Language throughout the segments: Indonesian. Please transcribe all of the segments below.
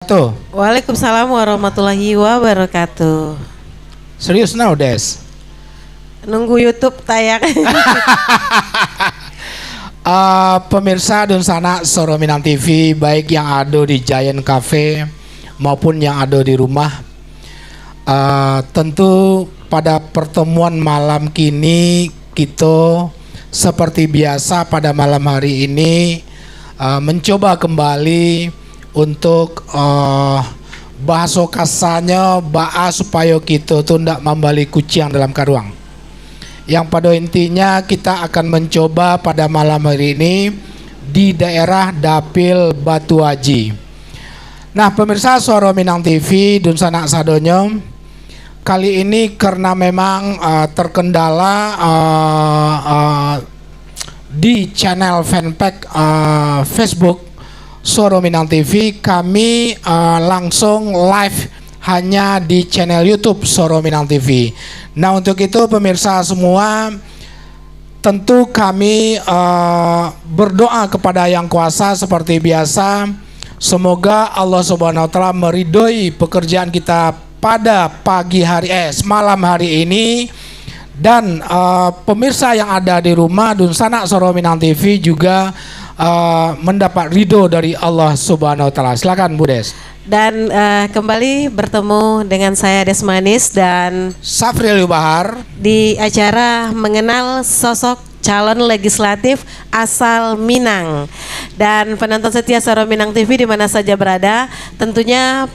wabarakatuh. Waalaikumsalam warahmatullahi wabarakatuh. Serius now, Des? Nunggu YouTube tayang. Pemirsa Dunsana Soro Minang TV, baik yang ada di Giant Cafe maupun yang ada di rumah. Tentu pada pertemuan malam kini kita seperti biasa pada malam hari ini mencoba kembali untuk bahasa kasarnya supaya kita tuh tidak membalik kucing dalam karung. Yang pada intinya kita akan mencoba pada malam hari ini di daerah Dapil Batu Haji. Nah, pemirsa Suara Minang TV Dunsana Sadonyo, kali ini karena memang terkendala di channel fanpage Facebook Suara Minang TV, kami langsung live hanya di channel YouTube Suara Minang TV. Nah, untuk itu pemirsa semua, tentu kami berdoa kepada Yang Kuasa seperti biasa. Semoga Allah Subhanahu wa taala meridhoi pekerjaan kita pada malam hari ini. Dan pemirsa yang ada di rumah Dunsana Soro Minang TV juga mendapat ridho dari Allah Subhanahu wa taala. Silakan Bu Des. Dan kembali bertemu dengan saya Desmanis dan Safril Bahar di acara mengenal sosok calon legislatif asal Minang. Dan penonton setia Soro Minang TV di mana saja berada, tentunya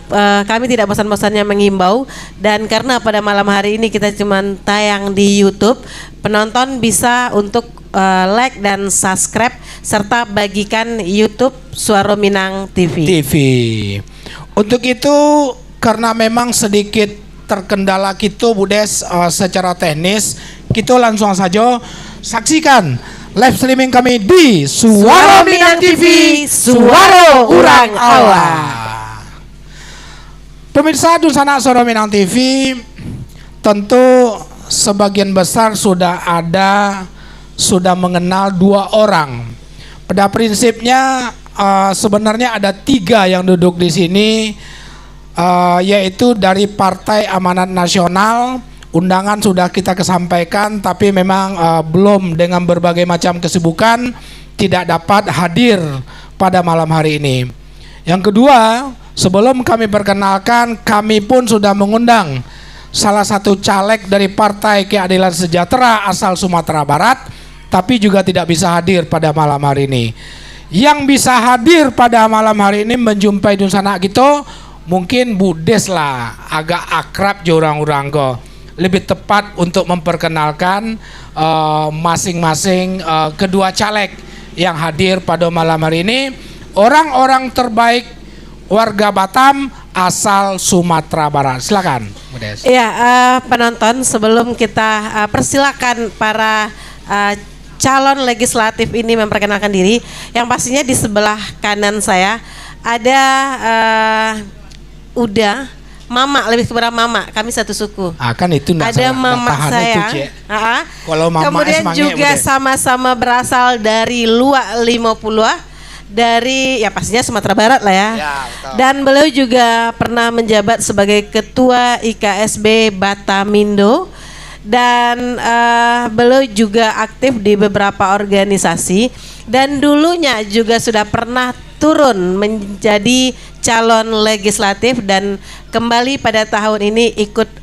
kami tidak bosan-bosannya menghimbau, dan karena pada malam hari ini kita cuma tayang di YouTube, penonton bisa untuk like dan subscribe serta bagikan YouTube Suara Minang TV. Untuk itu, karena memang sedikit terkendala kita Bu Des secara teknis, kita langsung saja saksikan live streaming kami di Suara Minang TV, Suara Urang Awa. Pemirsa Dunsana Suara Minang TV, tentu sebagian besar sudah mengenal dua orang. Pada prinsipnya sebenarnya ada tiga yang duduk di sini, yaitu dari Partai Amanat Nasional. Undangan sudah kita kesampaikan, tapi memang belum, dengan berbagai macam kesibukan tidak dapat hadir pada malam hari ini. Yang kedua, sebelum kami perkenalkan, kami pun sudah mengundang salah satu caleg dari Partai Keadilan Sejahtera asal Sumatera Barat, tapi juga tidak bisa hadir pada malam hari ini. Yang bisa hadir pada malam hari ini menjumpai Dunsana kita mungkin Bu Des lah, agak akrab orang-orang go. Lebih tepat untuk memperkenalkan masing-masing kedua caleg yang hadir pada malam hari ini, orang-orang terbaik warga Batam asal Sumatera Barat. Silakan Bu Des. Ya, penonton, sebelum kita persilakan para calon legislatif ini memperkenalkan diri, yang pastinya di sebelah kanan saya ada Mama, lebih kepada Mama, kami satu suku. Kan itu ada Mama saya. Kalau Mama kemudian juga sama-sama berasal dari Luak 50, dari ya pastinya Sumatera Barat lah ya. Dan beliau juga pernah menjabat sebagai Ketua IKSB Batamindo. Dan beliau juga aktif di beberapa organisasi, dan dulunya juga sudah pernah turun menjadi calon legislatif, dan kembali pada tahun ini ikut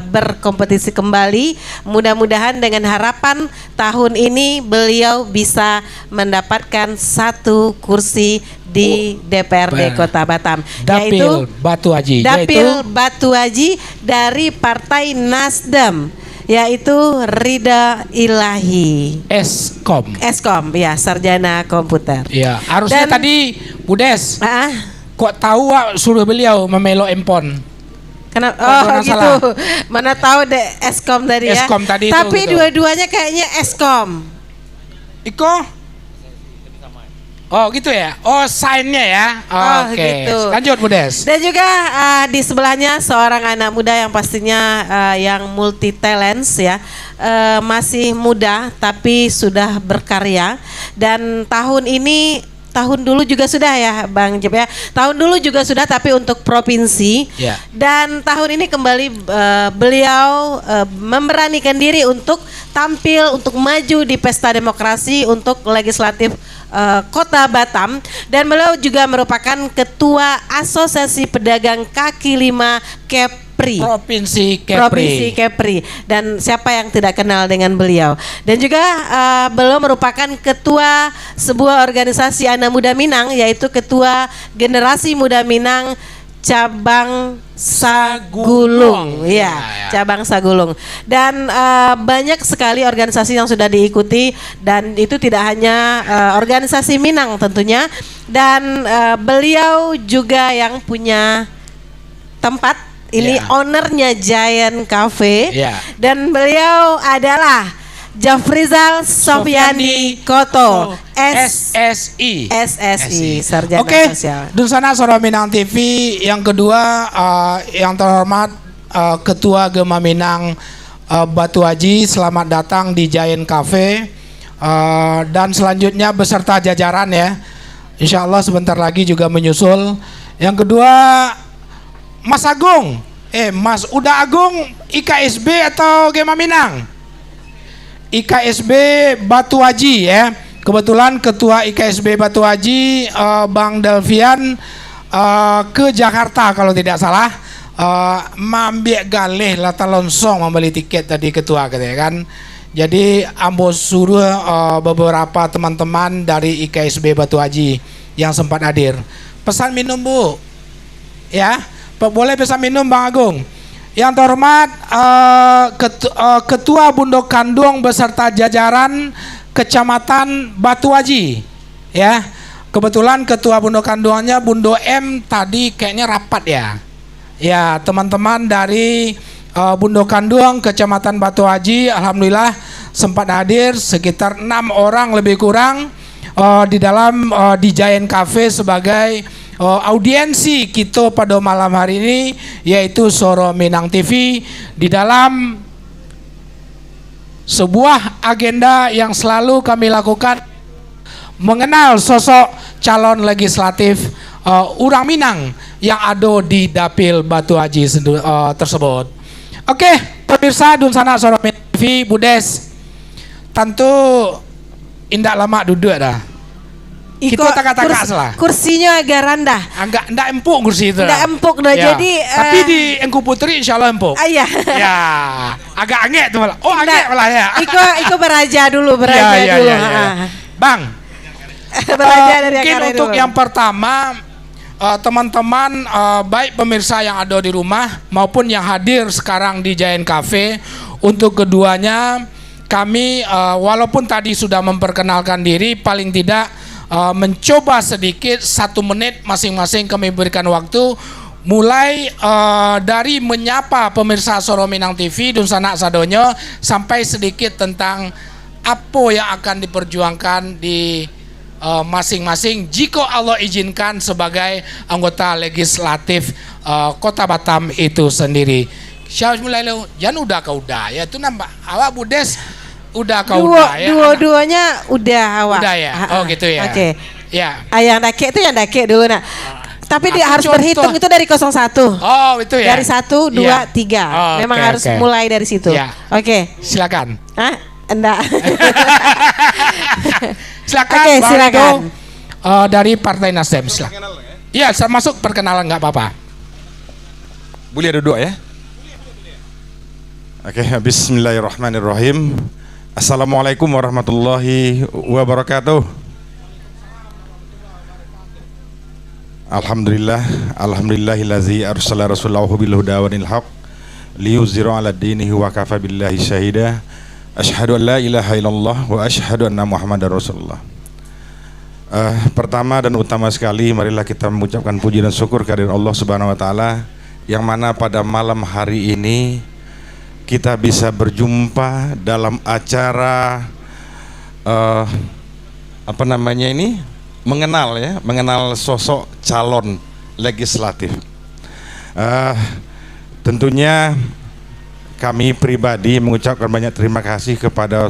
berkompetisi kembali. Mudah-mudahan dengan harapan tahun ini beliau bisa mendapatkan satu kursi di DPRD Kota Batam, Dapil Batu Haji. Dapil Batu Haji dari Partai Nasdem, yaitu Rida Ilahi. Eskom ya, sarjana komputer. Ya, harusnya tadi Bu Des kok tahu suruh beliau memelok empon. Kenapa? Oh gitu. Mana tahu deh Eskom tadi ya. Eskom tadi. Tapi itu, dua-duanya kayaknya Eskom. Iko? Oh gitu ya. Oh sign-nya ya. Oke. Gitu. Lanjut Bu Des. Dan juga di sebelahnya seorang anak muda yang pastinya yang multi talents ya. Masih muda tapi sudah berkarya, dan tahun ini tahun dulu juga sudah ya Bang Jeb ya. Tahun dulu juga sudah tapi untuk provinsi. Dan tahun ini kembali beliau memberanikan diri untuk tampil untuk maju di pesta demokrasi untuk legislatif Kota Batam, dan beliau juga merupakan ketua Asosiasi Pedagang Kaki Lima Kepri. Provinsi Kepri. Dan siapa yang tidak kenal dengan beliau? Dan juga beliau merupakan ketua sebuah organisasi anak muda Minang, yaitu ketua Generasi Muda Minang Cabang Sagulung, Cabang Sagulung. Dan banyak sekali organisasi yang sudah diikuti, dan itu tidak hanya organisasi Minang tentunya. Dan beliau juga yang punya tempat ini, ownernya Giant Cafe, dan beliau adalah Jafrizal Sofyani Koto, SSI, Sarjana Sosial. Dunsana Soro Minang TV yang kedua, yang terhormat Ketua Gema Minang Batu Aji, selamat datang di Giant Cafe, dan selanjutnya beserta jajaran ya. Insya Allah sebentar lagi juga menyusul. Yang kedua Mas Agung, Mas Uda Agung, IKSB atau Gema Minang? IKSB Batu Aji ya. Kebetulan ketua IKSB Batu Aji Bang Delvian ke Jakarta kalau tidak salah, mambiak galih lata lonsong membeli tiket tadi ketua katanya kan. Jadi ambo suruh beberapa teman-teman dari IKSB Batu Aji yang sempat hadir. Pesan minum Bu. Ya, boleh pesan minum Bang Agung. Yang terhormat Ketua Bundok Kandung beserta jajaran Kecamatan Batu Aji ya. Kebetulan Ketua Bundok Kandungnya Bundo M tadi kayaknya rapat ya. Ya, teman-teman dari Bundok Kandung Kecamatan Batu Aji alhamdulillah sempat hadir sekitar 6 orang lebih kurang di dalam di Giant Cafe sebagai audiensi kita pada malam hari ini, yaitu Soro Minang TV, di dalam sebuah agenda yang selalu kami lakukan mengenal sosok calon legislatif orang Minang yang ada di Dapil Batu Aji tersebut. Oke, pemirsa Dunsana Soro Minang TV, Budes, tentu indah lama duduk dah. Kita kata-kata salah. Kursinya agak rendah. Agak ndak empuk kursi itu. Ndak empuk dah. Ya. Jadi tapi di Engku Putri insyaallah empuk. Iya. Ya. Agak angek tuh malah. Oh, angek malah ya. Iko beraja dulu. Ya. Bang. Beraja dari mungkin untuk dulu. Yang pertama teman-teman baik pemirsa yang ada di rumah maupun yang hadir sekarang di Giant Cafe, untuk keduanya kami walaupun tadi sudah memperkenalkan diri, paling tidak mencoba sedikit 1 menit masing-masing kami berikan waktu, mulai dari menyapa pemirsa Soro Minang TV Dunsana Sadonyo sampai sedikit tentang apa yang akan diperjuangkan di masing-masing jika Allah izinkan sebagai anggota legislatif Kota Batam itu sendiri. Syah mulai lo, jangan udah ya itu nambah awak Budes. Udah kau udah ya. Dua-duanya udah awak. Udah ya. Oh gitu ya. Oke. Ya. Yang dake itu yang dake dulu nak. Tapi dia harus berhitung itu dari 01. Oh itu ya. Dari 1, 2, 3. Memang harus mulai dari situ. Ya. Oke. Silakan. Enggak. Silakan. Oke, silakan. Dari Partai Nasdem silakan. Iya, masuk perkenalan nggak apa-apa. Boleh duduk ya. Oke, bismillahirrahmanirrahim. Assalamualaikum warahmatullahi wabarakatuh. Alhamdulillahillazi arsala rasulahu bil huda wa dinil haq liyuzhira 'ala dinihi wa kafa billahi syahida. Asyhadu an la ilaha illallah wa asyhadu anna Muhammadar Rasulullah. Pertama dan utama sekali, marilah kita mengucapkan puji dan syukur kehadirat Allah Subhanahu wa taala, yang mana pada malam hari ini kita bisa berjumpa dalam acara mengenal sosok calon legislatif. Tentunya kami pribadi mengucapkan banyak terima kasih kepada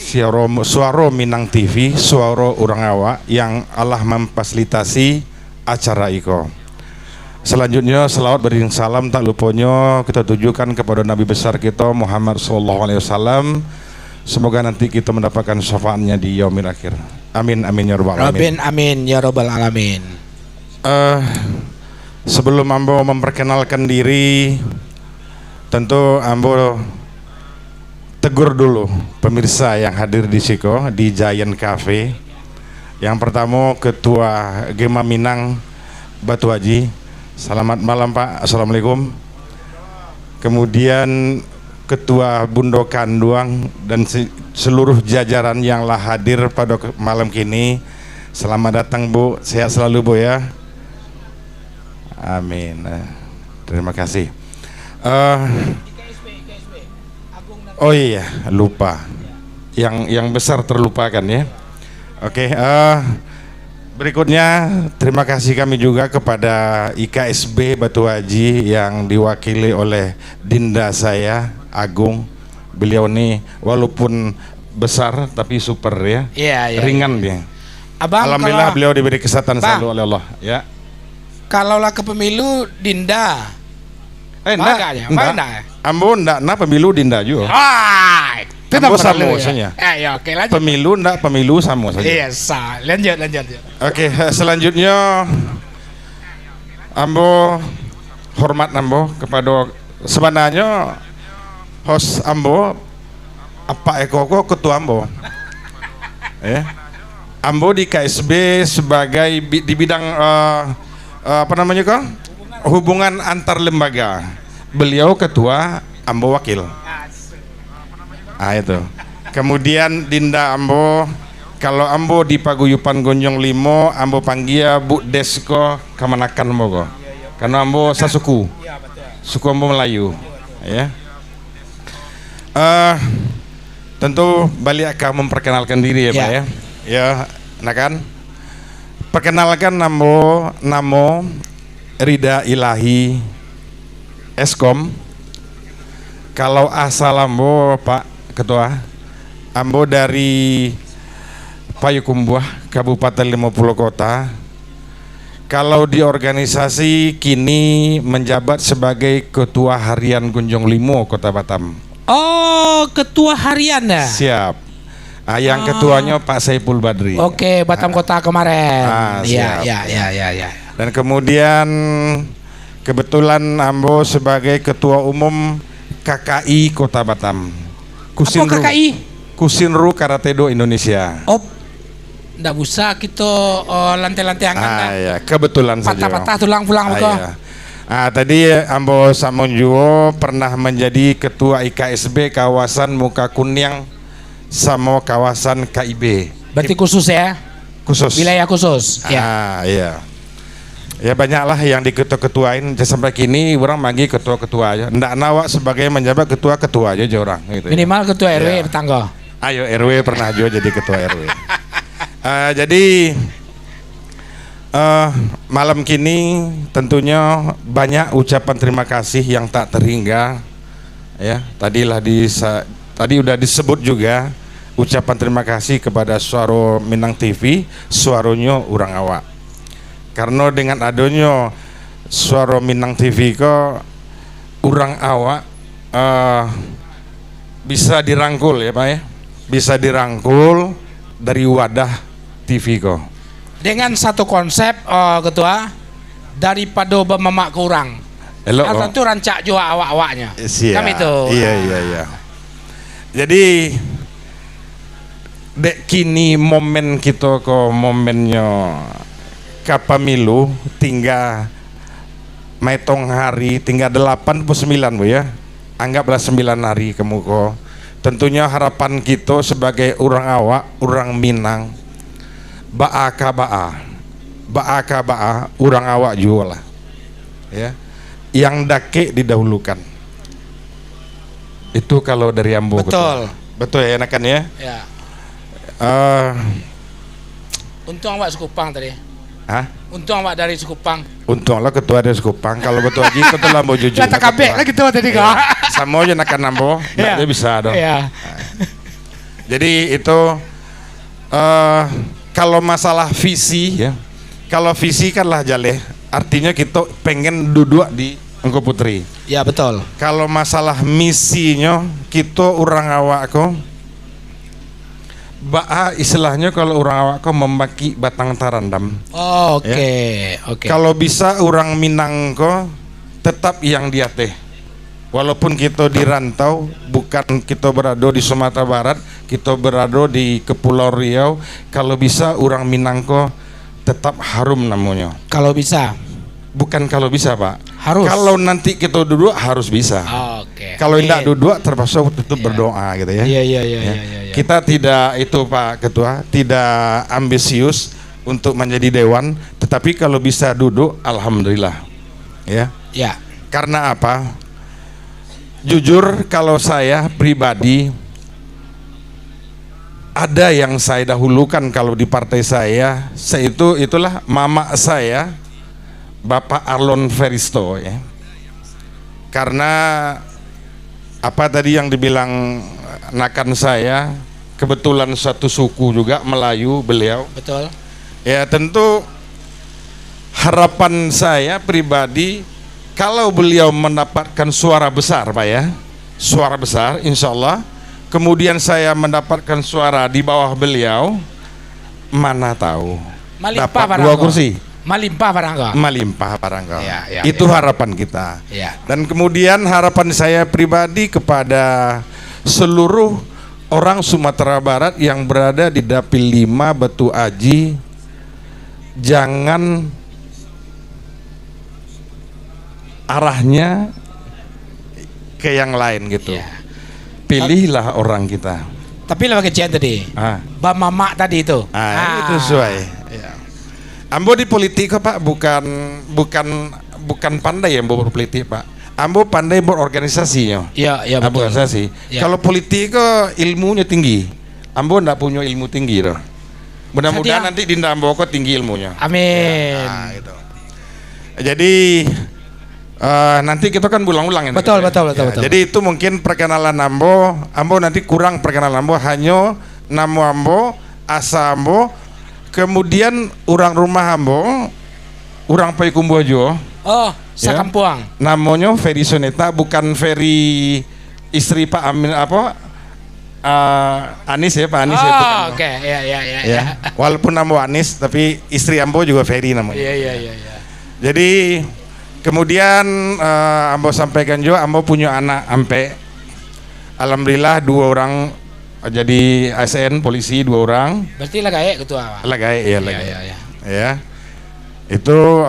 Suara Minang TV, suara orang awak yang Allah memfasilitasi acara iko. Selanjutnya selawat beriring salam tak lupanya kita tujukan kepada Nabi besar kita Muhammad SAW. Semoga nanti kita mendapatkan syafaatnya di yaumil akhir. Amin amin ya rabbal alamin. Amin ya rabbal alamin. Sebelum ambo memperkenalkan diri, tentu ambo tegur dulu pemirsa yang hadir di Siko di Giant Cafe. Yang pertama Ketua Gema Minang Batu Haji. Selamat malam Pak, assalamualaikum. Kemudian Ketua Bundo Kanduang dan seluruh jajaran yang lah hadir pada malam kini. Selamat datang Bu, sehat selalu Bu ya. Amin. Terima kasih. Oh iya, lupa. Yang besar terlupakan ya. Oke, berikutnya terima kasih kami juga kepada IKSB Batu Haji yang diwakili oleh Dinda saya, Agung. Beliau ini walaupun besar tapi super ya. Iya. Ringan dia. Abang, alhamdulillah beliau diberi kesehatan selalu oleh Allah ya. Kalaulah ke pemilu Dinda. Enggak. Ambo enggak pemilu Dinda juga. Ambo sama saja. Ya, oke lanjut. Pemilu enggak pemilu sama saja. Iya, lanjut. Oke, selanjutnya Ambo hormat Ambo kepada sebenarnya host Ambo apa Eko ketua Ambo. Ambo di KSB sebagai di bidang apa namanya kok? Hubungan antar lembaga. Beliau ketua, Ambo wakil. Itu. Kemudian Dinda Ambo, kalau Ambo di Paguyupan Gonjong Limo, Ambo panggil Bu Desko Kamanakan Mogo. Karena Ambo sasuku. Suku Ambo Melayu. Ya. Tentu balik akan memperkenalkan diri ya Pak ya. Ya, nah kan. Perkenalkan namo Rida Ilahi Eskom. Kalau asal Ambo Pak Ketua, Ambo dari Payakumbuh Kabupaten 50 Kota. Kalau di organisasi kini menjabat sebagai Ketua Harian Gunjong Limo Kota Batam. Oh, Ketua Harian ya? Siap. Yang ketuanya Pak Saiful Badri. Oke, Batam Kota kemarin. Iya. Dan kemudian kebetulan Ambo sebagai Ketua Umum KKI Kota Batam. Apa KKI? Kusinru Karatedo Indonesia. Oh, ndak usah kita lantai-lantai angkat. Ya, kebetulan saja. Patah-patah tulang pulang ya. Tadi Ambo Samonjuo pernah menjadi Ketua IKSB kawasan Muka Kunyang sama kawasan KIB. Berarti khusus ya? Khusus. Wilayah khusus. Iya. Ya banyaklah yang diketua-ketuain sampai kini orang manggil ketua-ketua aja. Ndak nawak sebagai menjabat ketua-ketua aja orang gitu. Minimal ketua RW tetangga. Ayo RW pernah juga jadi ketua RW. Jadi malam kini tentunya banyak ucapan terima kasih yang tak terhingga. Ya, tadi udah disebut juga ucapan terima kasih kepada Suara Minang TV, suaranya orang awak. Karena dengan adanya Suara Minang TV kok orang awak bisa dirangkul ya Pak ya, bisa dirangkul dari wadah TV kok. Dengan satu konsep Ketua, daripada memak kurang. Atau itu rancak juga awak-awaknya. Kami itu. Iya. Jadi dek kini momen kita kok momennya kapamilu tinggal metong hari, tinggal 89 Bu ya. Anggaplah 9 hari kemuko. Tentunya harapan kita sebagai orang awak, orang Minang, ba'a orang awak juga lah. Ya. Yang dake didahulukan. Itu kalau dari Ambo. Betul ya enakan ya. Ya. Untung awak Sekupang tadi. Untung awak dari Sekupang. Untunglah ketua dari Sekupang. Kalau ketua Haji itu Ambo jujur. Kata kabeh lah gitu tadi kau. Sama aja nakan Ambo, dia bisa dong. Iya. Jadi itu kalau masalah visi ya, kalau visi kan lah Jaleh, artinya kita pengen duduk di Engko Putri. Ya betul. Kalau masalah misinya kita orang awak ko istilahnya kalau orang awak ko membaki batang tarandam. Oke. Kalau bisa orang Minang ko tetap yang dia teh. Walaupun kita di rantau, bukan kita berada di Sumatera Barat, kita berada di Kepulauan Riau, kalau bisa orang Minang ko tetap harum namanya. Kalau bisa. Bukan kalau bisa Pak. Harus. Kalau nanti kita duduk harus bisa. Oke. Kalau tidak duduk terpaksa tetap berdoa gitu ya. Iya. Kita tidak itu Pak Ketua, tidak ambisius untuk menjadi dewan, tetapi kalau bisa duduk alhamdulillah. Ya. Ya. Karena apa? Jujur kalau saya pribadi ada yang saya dahulukan kalau di partai saya itulah mama saya Bapak Arlon Feristo ya. Karena apa tadi yang dibilang nakan saya, kebetulan satu suku juga Melayu beliau. Betul. Ya tentu harapan saya pribadi kalau beliau mendapatkan suara besar Pak ya, suara besar insya Allah, kemudian saya mendapatkan suara di bawah beliau, mana tahu dapat 2 kursi. Malimpah barangkali. Ya, Itu harapan kita. Ya. Dan kemudian harapan saya pribadi kepada seluruh orang Sumatera Barat yang berada di Dapil 5 Batu Aji, jangan arahnya ke yang lain gitu. Ya. Pilihlah orang kita. Tapi lewat kecian tadi. Bang Mama tadi itu. Itu sesuai. Ya. Ambo di politik kok Pak, bukan pandai ya Ambo berpolitik Pak. Ambo pandai berorganisasi ya. Iya betul. Organisasi. Ya. Kalau politik kok ilmunya tinggi. Ambo ndak punya ilmu tinggi loh. Mudah-mudahan nanti di Ambo kok tinggi ilmunya. Amin. Ya, gitu. Jadi nanti kita kan ulang-ulang ini. Betul. Jadi itu mungkin perkenalan Ambo nanti kurang perkenalan Ambo, hanya nama Ambo, asa Ambo, kemudian orang rumah Ambo, orang Payakumbuh. Oh, sakampuang. Ya, namanya Ferry Soneta, bukan Ferry istri Pak Amin Anis ya, Pak Anis ya. Oke. Ya. Walaupun nama Anis tapi istri Ambo juga Ferry namanya. Iya. Jadi kemudian Ambo sampaikan juga Ambo punya anak ampe. Alhamdulillah 2 orang jadi ASN polisi, 2 orang. Berarti lagae ketua. Lagae ya. Ya. Itu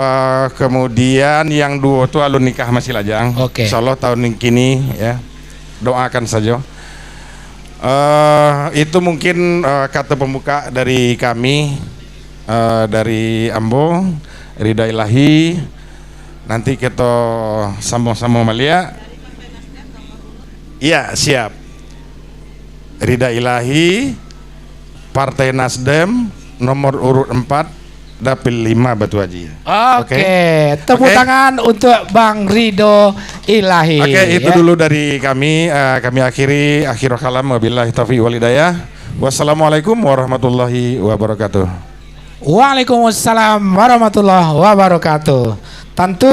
kemudian yang 2 itu alun nikah masih lajang. Oke. Insyaallah tahun ini ya. Doakan saja. Itu mungkin kata pembuka dari kami, dari Ambo, Ridha Ilahi. Nanti kita sambung-sambung Malia. Iya siap. Ridha Ilahi, Partai Nasdem, nomor urut 4, Dapil 5 Batu Aji. Oke. Tepuk tangan untuk Bang Ridho Ilahi. Oke, itu dulu dari kami. Kami akhiri akhirul kalam, wabillahi taufiq wal hidayah. Wassalamualaikum warahmatullahi wabarakatuh. Waalaikumsalam warahmatullahi wabarakatuh. Tentu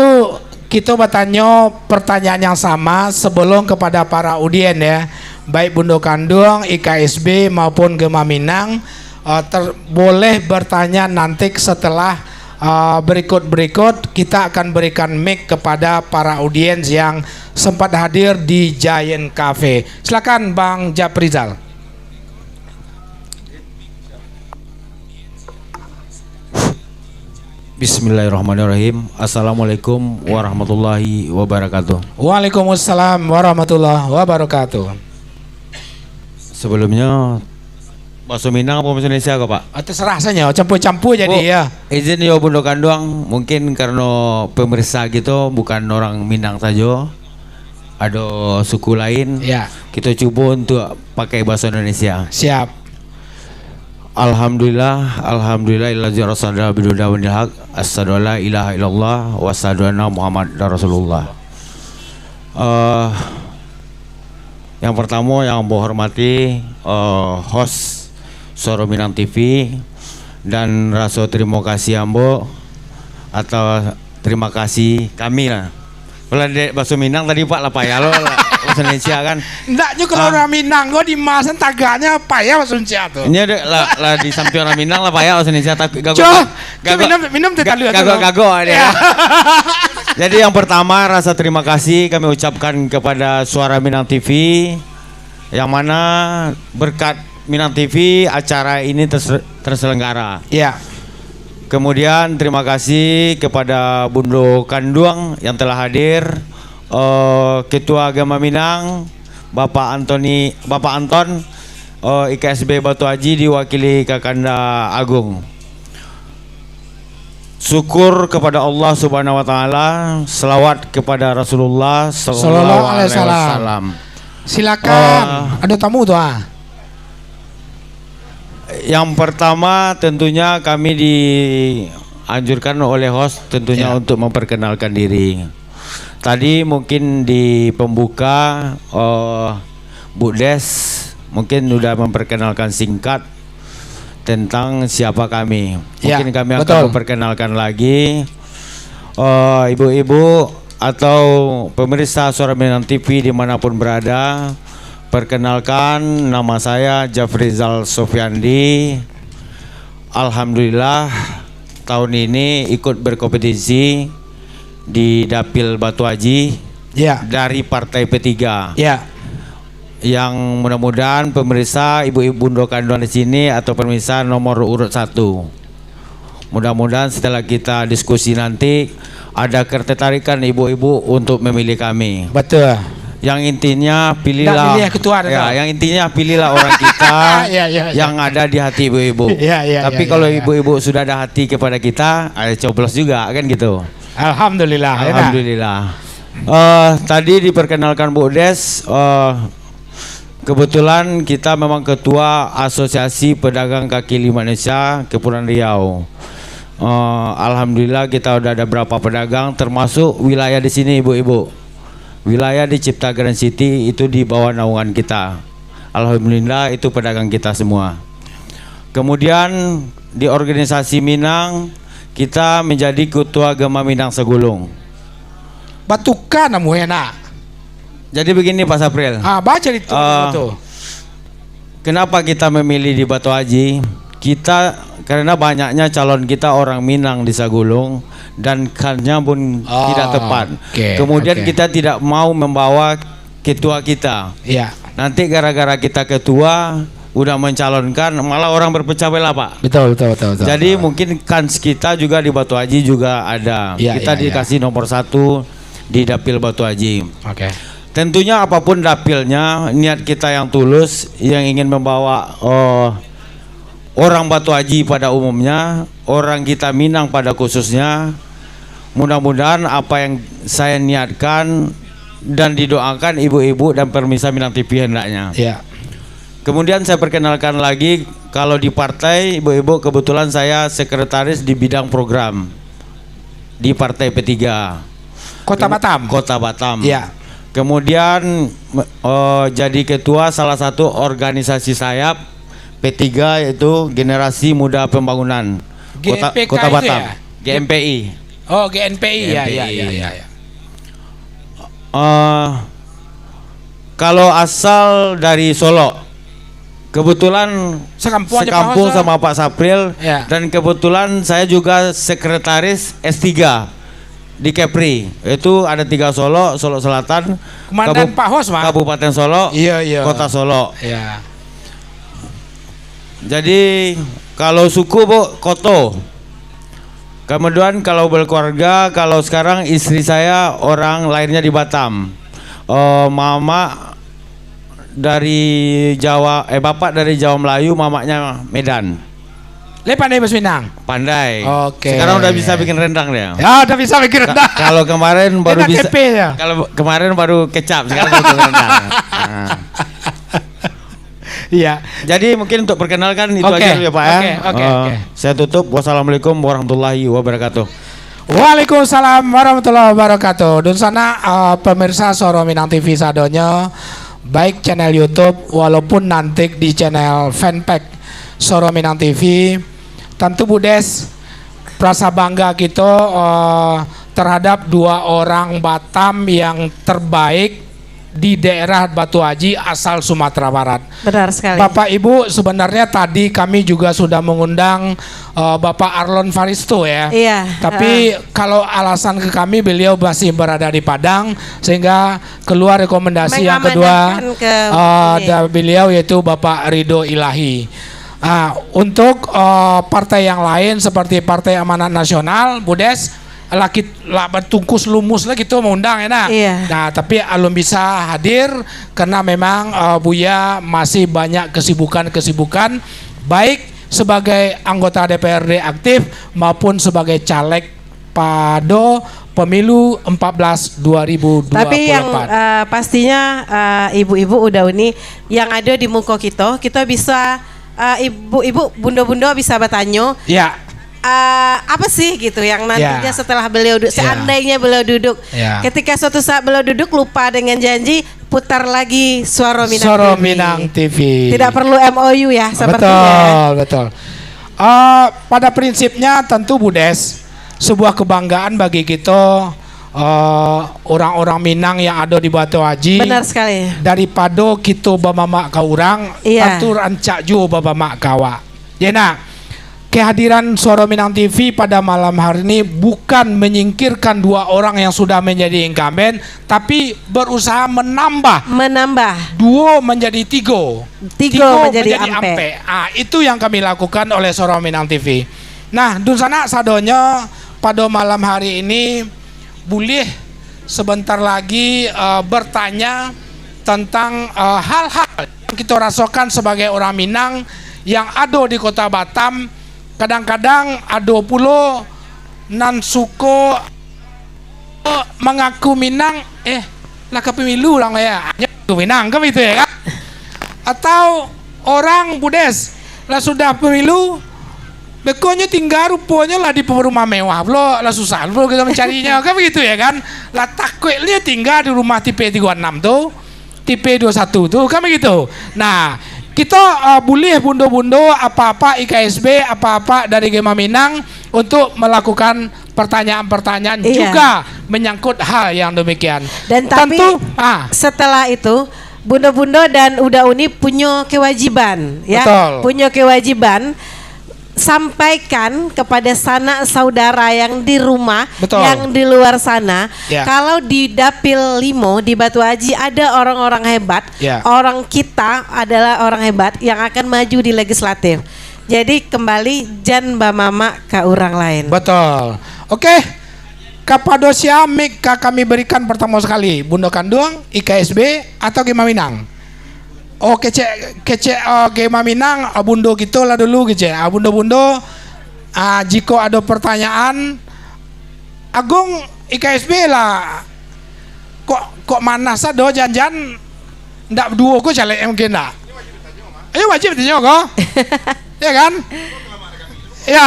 kita bertanya pertanyaan yang sama sebelum kepada para audien ya, baik Bundo Kandung, IKSB maupun Gema Minang. Boleh bertanya nanti setelah berikut kita akan berikan mic kepada para audiens yang sempat hadir di Giant Cafe. Silakan Bang Japrizal. Bismillahirrahmanirrahim. Assalamualaikum warahmatullahi wabarakatuh. Waalaikumsalam warahmatullahi wabarakatuh. Sebelumnya bakso Minang apa bahasa Indonesia kok Pak? Terserah saja, campur-campur jadi ya. Izin ya Bundo Kanduang, mungkin karena pemirsa gitu bukan orang Minang saja, ada suku lain. Ya. Kita coba untuk pakai bahasa Indonesia. Siap. Alhamdulillah illazi arsalna bihuda wa dinil haq, asyhadu alla ilaha illallah wa asyhadu anna Muhammadar Rasulullah. Yang pertama yang saya hormati host Suara Minang TV, dan rasa terima kasih ambo atau terima kasih kami lah. Kalau dek bahasa Minang tadi Pak lah payah lo bahasa Indonesia kan. Ndaknya kalau orang Minang gue di masan taganya payah bahasa Indonesia tuh. Ini ada lah di samping orang Minang lah payah bahasa Indonesia tak gago. Minum tidak lihat. Gago ada. Jadi yang pertama rasa terima kasih kami ucapkan kepada Suara Minang TV, yang mana berkat Minang TV acara ini terselenggara. Iya. Kemudian terima kasih kepada Bundo Kanduang yang telah hadir, Ketua Agama Minang Bapak Anton, IKSB Batu Haji diwakili Kakanda Agung. Syukur kepada Allah Subhanahu wa taala, selawat kepada Rasulullah sallallahu alaihi wasallam. Silakan. Ada tamu tuh Yang pertama tentunya kami dianjurkan oleh host tentunya untuk memperkenalkan diri. Tadi mungkin di pembuka Bu Des mungkin sudah memperkenalkan singkat tentang siapa kami. Mungkin kami akan memperkenalkan lagi ibu-ibu atau pemirsa Suara Minang TV dimanapun berada. Perkenalkan, nama saya Jafrizal Sofyandi. Alhamdulillah tahun ini ikut berkompetisi di Dapil Batu Haji dari Partai P3. Yang mudah-mudahan pemirsa ibu-ibu Bundo Kanduan di sini atau pemirsa nomor urut 1. Mudah-mudahan setelah kita diskusi nanti ada ketertarikan ibu-ibu untuk memilih kami. Betul. Yang intinya pilihlah yang intinya pilihlah orang kita yang ada di hati ibu-ibu. Tapi kalau ibu-ibu sudah ada hati kepada kita, ada coblos juga kan gitu. Alhamdulillah. Tadi diperkenalkan Bu Des, kebetulan kita memang ketua Asosiasi Pedagang Kaki Lima Indonesia Kepulauan Riau. Alhamdulillah kita udah ada berapa pedagang, termasuk wilayah di sini ibu-ibu. Wilayah di Cipta Grand City itu di bawah naungan kita. Alhamdulillah itu pedagang kita semua. Kemudian di organisasi Minang kita menjadi Ketua Agama Minang Segulung. Batukan namu enak. Jadi begini Pak Sapril. Baca itu. Kenapa kita memilih di Batu Haji? Karena banyaknya calon kita orang Minang di Sagulung dan kannya pun tidak tepat. Kemudian kita tidak mau membawa ketua kita. Nanti gara-gara kita ketua udah mencalonkan malah orang berpecah belah Pak. Betul. Jadi mungkin kans kita juga di Batu Haji juga ada. Kita dikasih nomor 1 di Dapil Batu Haji. Tentunya apapun dapilnya, niat kita yang tulus yang ingin membawa orang Batu Haji pada umumnya, orang kita Minang pada khususnya, mudah-mudahan apa yang saya niatkan dan didoakan ibu-ibu dan pemirsa Minang TV hendaknya. Kemudian saya perkenalkan lagi, kalau di partai ibu-ibu kebetulan saya sekretaris di bidang program di Partai P3 Kota Batam. Kemudian jadi ketua salah satu organisasi sayap P3 yaitu Generasi Muda Pembangunan Kota Batam. GMPI. GNPI. Kalau asal dari Solo, kebetulan sekampung sama Pak Sapril, dan kebetulan saya juga sekretaris S3 di Kepri. Itu ada 3 Solo Selatan, Kabupaten Solo, Kota Solo. Jadi kalau suku Bu Koto. Kemudian kalau berkeluarga, kalau sekarang istri saya orang lahirnya di Batam. Mama dari Jawa, bapak dari Jawa Melayu, mamanya Medan. Pandai bahasa Minang? Pandai. Sekarang udah bisa bikin rendang dia. Udah bisa bikin rendang. Kalau kemarin baru bisa. Kalau kemarin baru kecap, sekarang bikin rendang. Jadi mungkin untuk perkenalkan itu aja ya Pak Saya tutup. Wassalamualaikum warahmatullahi wabarakatuh. Waalaikumsalam warahmatullahi wabarakatuh. Dan sana pemirsa Suara Minang TV sadonyo baik channel YouTube walaupun nanti di channel fanpage Suara Minang TV. Tentu Bu Des merasa bangga kita terhadap 2 orang Batam yang terbaik di daerah Batu Haji asal Sumatera Barat. Benar sekali. Bapak Ibu, sebenarnya tadi kami juga sudah mengundang Bapak Arlon Faristo ya. Iya. Tapi kalau alasan ke kami beliau masih berada di Padang sehingga keluar rekomendasi yang kedua dari beliau yaitu Bapak Ridho Ilahi. Untuk partai yang lain seperti Partai Amanat Nasional, Bu Des laki bertungkus lumus lah gitu mengundang ya nak. Iya. Nah tapi alun bisa hadir karena memang Buya masih banyak kesibukan baik sebagai anggota DPRD aktif maupun sebagai caleg pada pemilu 14 2024. Tapi yang pastinya ibu-ibu udah ini yang ada di muka kita bisa ibu-ibu bunda-bunda bisa bertanya. Ya. Apa sih gitu yang nantinya setelah beliau seandainya beliau duduk ketika suatu saat beliau duduk lupa dengan janji putar lagi Suara Minang TV. Tidak perlu MOU ya sepertinya. Betul. Pada prinsipnya tentu Bu Des sebuah kebanggaan bagi kita orang-orang Minang yang ada di Batu Haji. Benar sekali. Daripada kita bamamak ka urang, tentu rancak ju bamamak kawa. Jena kehadiran Suara Minang TV pada malam hari ini bukan menyingkirkan 2 orang yang sudah menjadi incumbent, tapi berusaha menambah 2 menjadi 3 menjadi ampe. Itu yang kami lakukan oleh Suara Minang TV. Nah, Dunsana sadonya pada malam hari ini boleh sebentar lagi bertanya tentang hal-hal yang kita rasakan sebagai orang Minang yang ada di kota Batam. Kadang-kadang ada pula nan suko mengaku Minang lah ke pemilu lah ya aku Minang kan itu ya kan, atau orang Bu Des lah sudah pemilu bekonya tinggal rupanya lah di rumah mewah lah susah lo kita mencarinya kan begitu ya kan, lah takwilnya tinggal di rumah tipe 36 tuh tipe 21 tuh kan begitu. Nah kita boleh bundo-bundo apa-apa IKSB, apa-apa dari Gema Minang untuk melakukan pertanyaan-pertanyaan juga menyangkut hal yang demikian. Dan tentu setelah itu bundo-bundo dan Uda Uni punya kewajiban ya. Betul. Punya kewajiban sampaikan kepada sanak saudara yang di rumah, yang di luar sana, kalau di Dapil 5 di Batu Haji ada orang-orang hebat, orang kita adalah orang hebat yang akan maju di legislatif. Jadi kembali jan bamama ke orang lain. Betul. Oke. Kapadosia mik kami berikan pertama sekali Bunda Kandung, IKSB atau Gema Minang. Kece Gema Minang bundo gitu lah dulu kece. Bundo jika ada pertanyaan Agung IKSB lah kok mana sado janjan ndak dua kok caleg mungkin ndak. Ayo wajib tanya kok. Ya kan? Ya.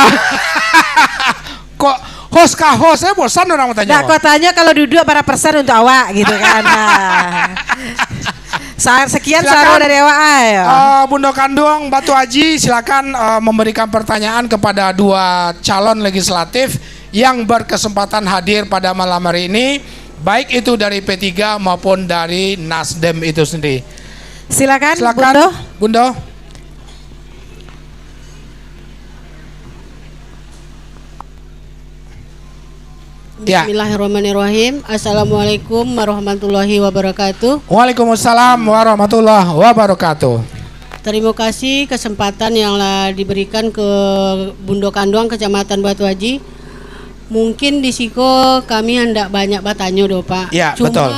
Kok host saya bosan orang mau tanya. Nggak kok tanya kalau duduk berapa persen untuk awak gitu kan. Sekian saran dari awak ayo. Bunda Kandung Batu Haji silakan memberikan pertanyaan kepada 2 calon legislatif yang berkesempatan hadir pada malam hari ini, baik itu dari P3 maupun dari Nasdem itu sendiri. Silakan Bundo. Bismillahirrahmanirrahim. Assalamualaikum warahmatullahi wabarakatuh. Waalaikumsalam warahmatullahi wabarakatuh. Terima kasih kesempatan yang diberikan ke Bundo Kanduang Kecamatan Batu Haji. Mungkin di siko kami hendak banyak bertanya doh Pak. Ya, cuma betul.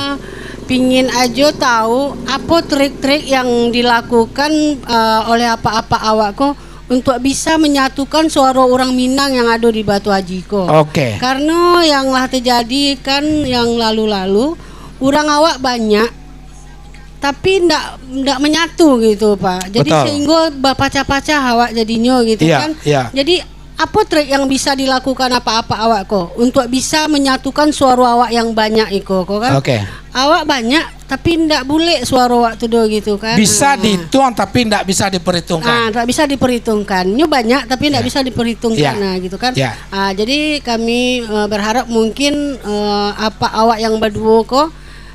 Pingin aja tahu apa trik-trik yang dilakukan oleh apa-apa awakku untuk bisa menyatukan suara orang Minang yang ada di Batu Haji ko. Oke. Karena yang lah terjadi kan yang lalu-lalu orang awak banyak tapi ndak menyatu gitu Pak. Jadi sehingga bapaca-paca awak jadinya gitu kan. Jadi apa trik yang bisa dilakukan apa-apa awak ko untuk bisa menyatukan suara awak yang banyak iko ko kan. Awak banyak tapi ndak boleh suara waktu do gitu kan. Bisa dihitung tapi ndak bisa diperhitungkan. Ndak bisa diperhitungkan. Nyu banyak tapi ndak bisa diperhitungkan gitu kan. Jadi kami berharap mungkin apa awak yang berdua kok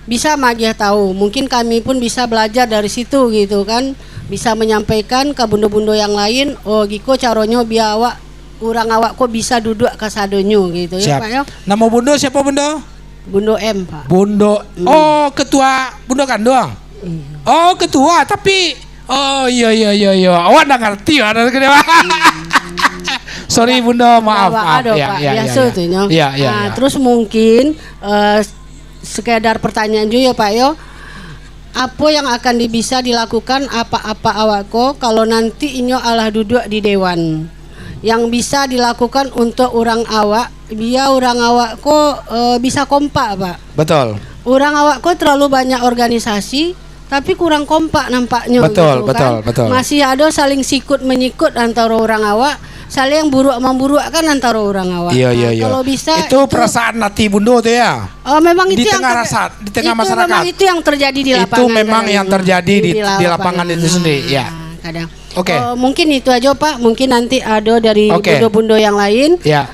bisa magia tahu. Mungkin kami pun bisa belajar dari situ gitu kan. Bisa menyampaikan ke bundo-bundo yang lain, oh giko caranya biar orang awak kok bisa duduk ke sadonyo gitu ya Pak ya. Nama bundo siapa bundo? Bundo M Pak. Bundo. Oh ketua bundo kan doang. Oh ketua tapi iya awak nggak ngerti ada sorry bundo maaf. Biasa tuh terus mungkin sekedar pertanyaan juga ya Pak yo. Apa yang akan bisa dilakukan apa-apa awakko kalau nanti inyo Allah duduk di dewan? Yang bisa dilakukan untuk orang awak biar orang awak kok bisa kompak Pak. Betul. Orang awak kok terlalu banyak organisasi tapi kurang kompak nampaknya. Betul, gitu, betul, kan? betul. Masih ada saling sikut menyikut antara orang awak, saling buruk memburuk kan antara orang awak. Iya. Kalau bisa itu perasaan hati bundo tuh ya. Oh memang itu di yang di tengah masyarakat. Memang itu yang terjadi di lapangan. Itu memang yang terjadi di lapangan itu sendiri ya. Kadang. Oke. Mungkin itu aja Pak. Mungkin nanti ada dari bundo-bundo yang lain. Ya.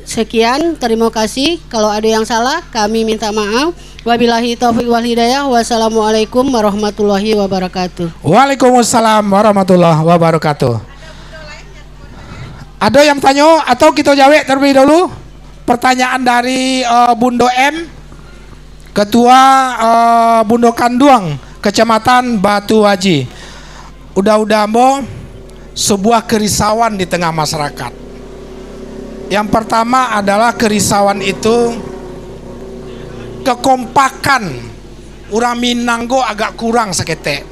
Sekian, terima kasih. Kalau ada yang salah, kami minta maaf. Wabillahi taufiq wal hidayah. Wassalamualaikum warahmatullahi wabarakatuh. Waalaikumsalam warahmatullahi wabarakatuh. Ada yang tanya atau kita jawab terlebih dahulu? Pertanyaan dari Bundo M, Ketua Bundo Kanduang, Kecamatan Batu Haji. Udah Mbo, sebuah kerisauan di tengah masyarakat. Yang pertama adalah kerisauan itu kekompakan orang Minanggo agak kurang seketek.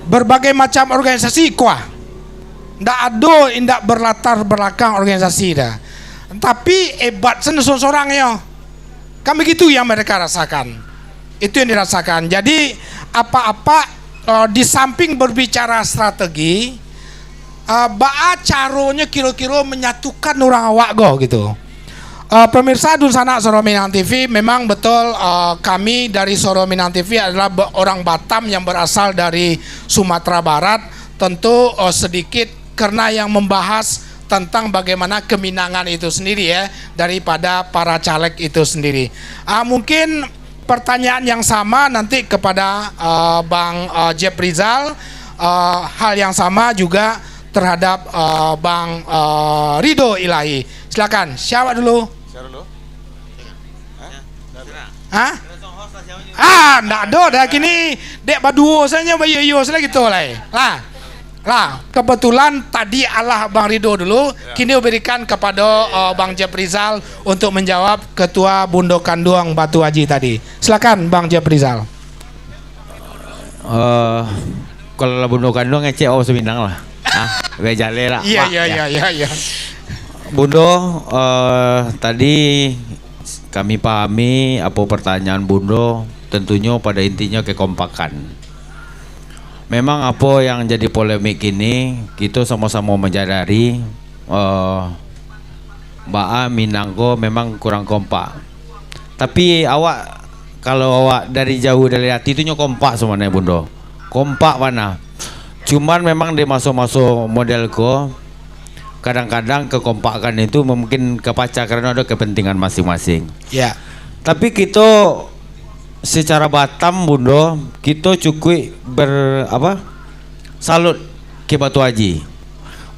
Berbagai macam organisasi kuah ndak ada indak berlatar belakang organisasi dah. Tapi hebat seorang ya. Kan begitu yang mereka rasakan. Itu yang dirasakan. Jadi apa-apa di samping berbicara strategi, baa caranya kira-kira menyatukan orang awak go gitu. Pemirsa Dunsana Soro Minang TV, memang betul kami dari Soro Minang TV adalah orang Batam yang berasal dari Sumatera Barat. Tentu sedikit karena yang membahas tentang bagaimana keminangan itu sendiri ya, daripada para caleg itu sendiri. Mungkin pertanyaan yang sama nanti kepada Bang Jeb Rizal, hal yang sama juga terhadap Bang Ridho Ilahi. Silakan, siapa dulu? Hah? Ndak ada dah kini dek baduo saja bayo saja gitu lah. Kebetulan tadi Allah Bang Ridho dulu, kini berikan kepada Bang Jeb Rizal untuk menjawab Ketua Bundo Kanduang Batu Haji tadi. Silakan Bang Jeb Rizal. Kalau Bundo Kanduang ngecek Seminang lah. Jale lah. Iya. Bundo, tadi kami pahami apa pertanyaan Bundo, tentunya pada intinya kekompakan. Memang apa yang jadi polemik ini kita sama-sama menyadari Mbak Minanggo memang kurang kompak. Tapi kalau awak dari jauh dari hati itu kompak sebenarnya Bundo. Kompak mana? Cuman memang di masuk-masuk modelku kadang-kadang kekompakan itu mungkin kepaca karena ada kepentingan masing-masing. Ya. Tapi kita secara Batam Bundo, kita cukup salut ke Batu Haji.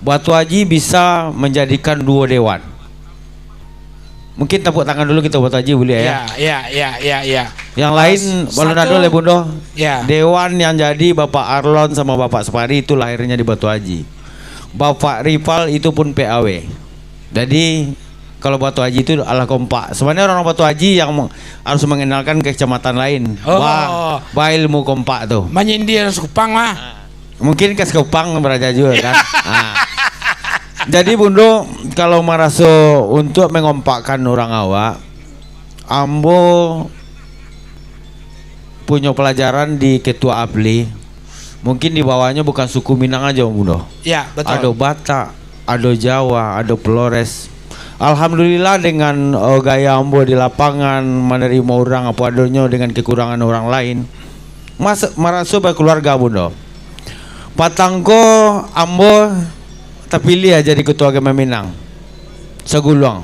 Batu Haji bisa menjadikan 2 dewan. Mungkin tepuk tangan dulu kita Batu Haji boleh ya? Ya. Yang lain belum ada oleh Bundo. Ya. Dewan yang jadi Bapak Arlon sama Bapak Separi itu lahirnya di Batu Haji. Bapak Rival itu pun PAW. Jadi kalau Batu Haji itu ala kompak. Sebenarnya orang Batu Haji yang harus mengenalkan ke kecamatan lain. Wah ilmu kompak tuh. Menyindir Sekupang mah. Mungkin ke Sekupang beraja juga kan. Jadi Bundo, kalau merasa untuk mengompakkan orang awak, Ambo punya pelajaran di Ketua Abli. Mungkin di bawahnya bukan suku Minang aja Bundo. Ya betul. Ada Batak, ada Jawa, ada Flores. Alhamdulillah dengan gaya ambo di lapangan menerima orang apa adanya dengan kekurangan orang lain. Merasa berkeluarga Bundo. Patangko ambo terpilih jadi ketua agama Minang Sagulong.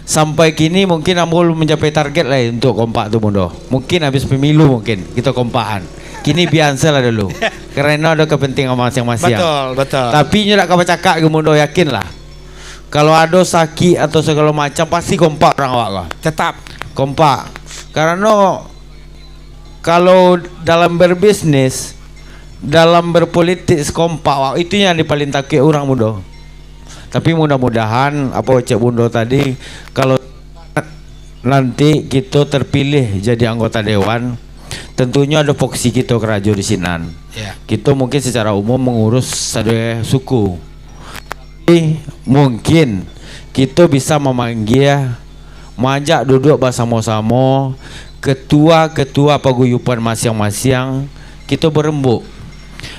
Sampai kini mungkin ambo mencapai target lah untuk kompak tuh Bundo. Mungkin habis pemilu mungkin kita kompakan. Kini biasa lah dulu. Karena ada kepentingan masing-masing. Betul. Tapi nyerak kau cakap ke Bundo, yakin lah. Kalau ada sakit atau segala macam pasti kompak orang awak kau. Tetap Kompak. Karena kalau dalam berbisnis, dalam berpolitik kompak wak, itu yang paling takut orang Bundo. Tapi mudah-mudahan apa Cik Bundo tadi, kalau nanti kita terpilih jadi anggota dewan, tentunya ada fokus kita kerajo di sinan. Kita mungkin secara umum mengurus satu suku. Tapi mungkin kita bisa memanggil, mengajak duduk bersama-sama ketua-ketua paguyuban masing-masing, kita berembuk.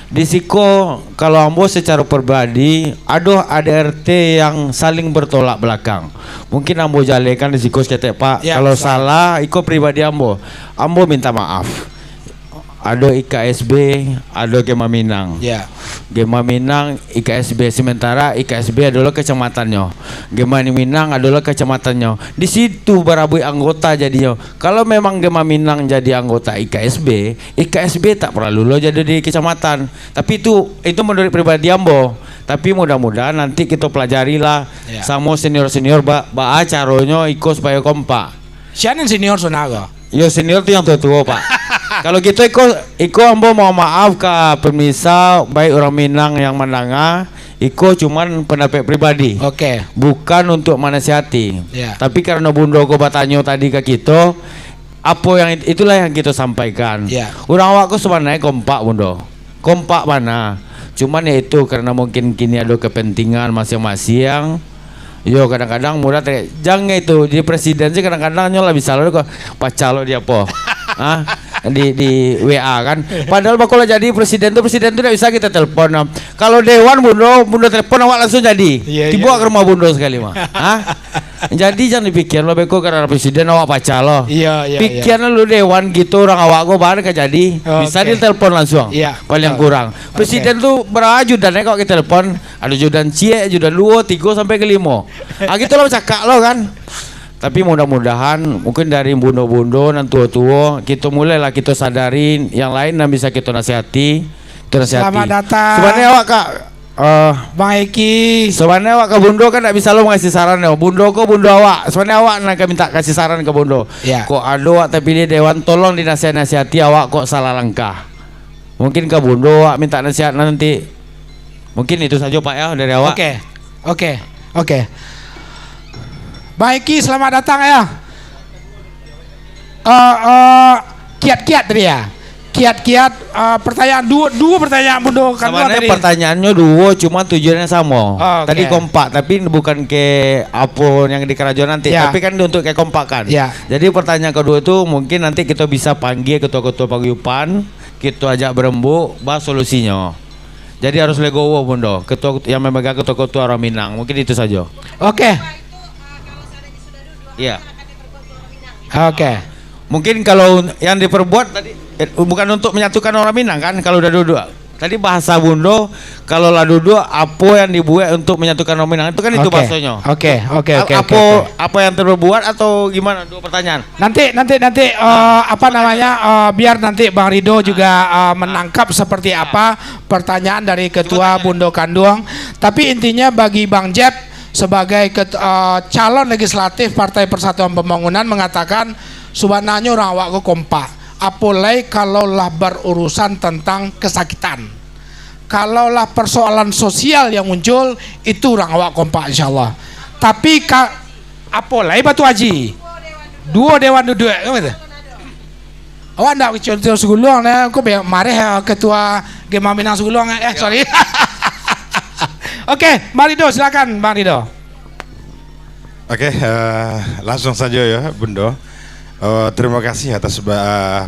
Di Siko kalau ambo secara pribadi ada ADRT yang saling bertolak belakang. Mungkin ambo jalekan di Siko seketek Pak. Kalau salah iko pribadi ambo minta maaf. Ada IKSB, ada Gema Minang. Gema Minang, IKSB, sementara IKSB adalah kecamatannya. Gema Minang adalah kecamatannya. Di situ berabui anggota jadinya. Kalau memang Gema Minang jadi anggota IKSB, IKSB tak perlu lo jadi di kecamatan. Tapi itu menurut pribadi ambo. Tapi mudah-mudahan nanti kita pelajari lah sama senior-senior caranya ikut supaya kompak. Siapa senior Sonaga? Yo senior itu yang tua Pak. Kalau gitu iko ambo mau maaf ke pemirsa baik orang Minang yang menengah, iko cuman pendapat pribadi. Bukan untuk menasihati. Tapi karena Bundo ko bertanya tadi ke kita, apa yang itulah yang kita sampaikan. Orang awakku sebenarnya kompak Bundo. Kompak mana? Cuman ya itu karena mungkin kini ada kepentingan masing-masing. Yo kadang-kadang mudah jangan itu di presiden sih kadang-kadang nyola bisa lo kok pacalo dia po. Di WA kan. Padahal bakal jadi presiden tuh tidak bisa kita telepon. Kalau dewan Bundo telepon awak langsung jadi. Dibawa ke rumah Bundo sekali mah. Jadi jangan dipikir lo beko karena presiden awak pacalo. Pikirnya lu dewan gitu orang awak go baru jadi. Bisa ditelepon langsung. Paling kurang. Presiden tuh berajudan kok kita telepon. Ada judan cie, judan 2, 3 sampai ke 5. Gitu lo cakap lo kan. Tapi mudah-mudahan mungkin dari bundo-bundo dan tua-tua kita mulailah kita sadarin yang lain dan bisa kita nasihati. Selamat datang. Sebenarnya awak Kak Bang Eki. Sebenarnya awak ke Bundo kan tidak bisa lo ngasih saran ya. Bundo awak. Sebenarnya awak nak minta kasih saran ke Bundo. Kok ada awak terpilih dewan tolong dinasihati awak kok salah langkah. Mungkin ke Bundo awak minta nasihat nanti. Mungkin itu saja Pak ya dari awak. Oke. Baiki selamat datang ya. Kiat-kiat tadi ya. Kiat-kiat pertanyaan dua pertanyaan Bundo kan. Sebenarnya pertanyaannya 2 cuma tujuannya sama. Tadi kompak tapi bukan ke apa yang di kerajaan nanti tapi kan untuk kayak kompakan. Jadi pertanyaan kedua itu mungkin nanti kita bisa panggil ketua-ketua paguyuban, kita ajak berembuk bahas solusinya. Jadi harus legowo Bundo, ketua yang memegang ketua-ketua orang Minang. Mungkin itu saja. Mungkin kalau yang diperbuat tadi bukan untuk menyatukan orang Minang kan kalau udah duduk. Tadi bahasa Bundo kalau lah duduk apa yang dibuat untuk menyatukan orang Minang itu kan itu bahasanya. Apa yang terbuat atau gimana? 2 pertanyaan. Nanti biar nanti Bang Rido juga menangkap seperti apa pertanyaan dari ketua Bundo Kanduang. Tapi intinya bagi Bang Jeb sebagai calon legislatif Partai Persatuan Pembangunan mengatakan sebenarnya orang awak kompak. Apalagi kalaulah berurusan tentang kesakitan, kalaulah persoalan sosial yang muncul itu orang awak kompak insyaallah. Tapi apalagi Batu Haji 2 dewan duduk gitu. Awak ndak contoh Segulung aku marah ketua Gema Minang Segulung sorry. Bang Rido silakan Bang Rido. Langsung saja ya Bundo. Terima kasih atas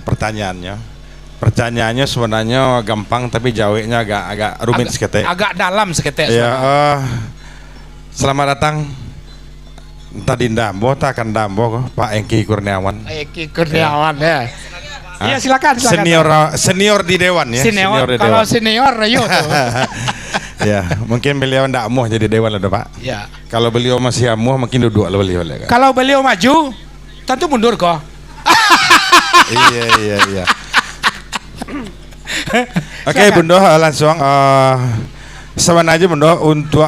pertanyaannya. Pertanyaannya sebenarnya gampang tapi jawabnya agak rumit seketek. Agak dalam seketek. Selamat datang Tadi Dambo, tak akan Dambo Pak Engki Kurniawan. Engki Kurniawan ya. Iya silakan. Senior di dewan ya. Senior di kalau dewan. Senior yuk. Ya, mungkin beliau tidak mau jadi dewan lah Pak. Ya. Kalau beliau masih mau mungkin duduk lah beliau. Kalau beliau maju, tentu mundur kok. Iya. Oke, Bundo langsung sebenarnya Bundo untuk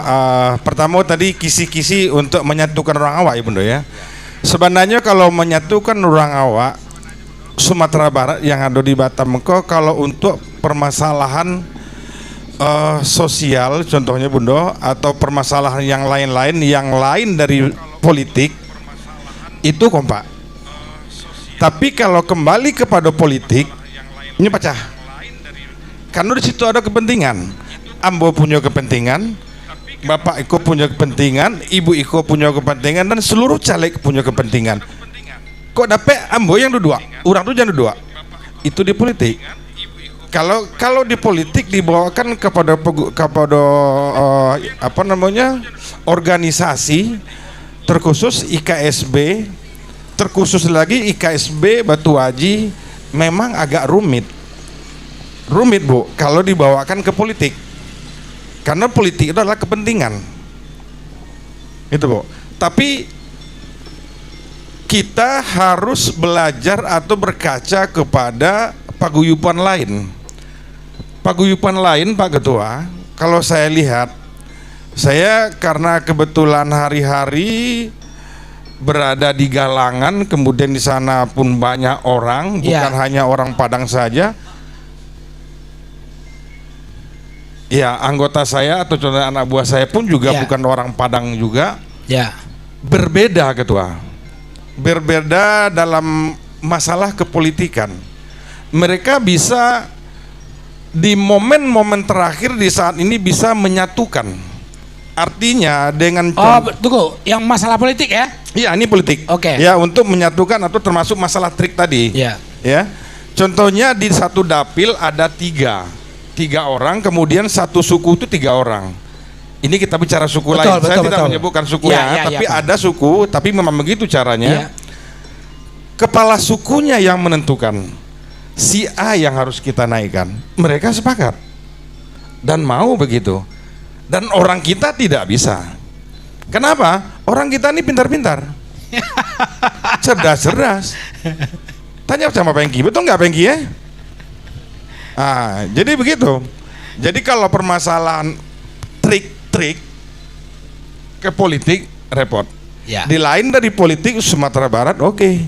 pertama tadi kisi-kisi untuk menyatukan orang awak ya Bundo ya. Sebenarnya kalau menyatukan orang awak Sumatera Barat yang ada di Batam kalau untuk permasalahan sosial contohnya Bundo atau permasalahan yang lain dari politik itu kompak. Tapi kalau kembali kepada politik ini pecah. Karena di situ ada kepentingan. Ambo punya kepentingan, Bapak Iko punya kepentingan, Ibu Iko punya kepentingan dan seluruh caleg punya kepentingan. Kok dapat ambo yang dua, orang tuh jangan dua. Itu di politik. Kalau di politik dibawakan kepada organisasi terkhusus IKSB, terkhusus lagi IKSB Batu Haji memang agak rumit Bu kalau dibawakan ke politik. Karena politik itu adalah kepentingan. Itu Bu. Tapi kita harus belajar atau berkaca kepada paguyuban lain. Paguyuban lain Pak Ketua, kalau saya lihat, saya karena kebetulan hari-hari berada di Galangan, kemudian di sana pun banyak orang, bukan hanya orang Padang saja. Ya, anggota saya atau contoh anak buah saya pun juga bukan orang Padang juga. Berbeda Ketua. Berbeda dalam masalah kepolitikan. Mereka bisa di momen-momen terakhir di saat ini bisa menyatukan. Artinya dengan tunggu, yang masalah politik ya? Iya, ini politik. Oke. Ya, untuk menyatukan atau termasuk masalah trik tadi. Ya. Contohnya di satu dapil ada tiga orang, kemudian satu suku itu 3 orang. Ini kita bicara suku lain. Saya tidak menyebutkan suku tapi ada suku, tapi memang begitu caranya. Kepala sukunya yang menentukan si A yang harus kita naikkan. Mereka sepakat dan mau begitu. Dan orang kita tidak bisa. Kenapa? Orang kita ini pintar-pintar, cerdas-cerdas. Tanya sama Pengki, betul nggak Pengki ya? Jadi begitu. Jadi kalau permasalahan trik ke politik repot. Di lain dari politik Sumatera Barat oke.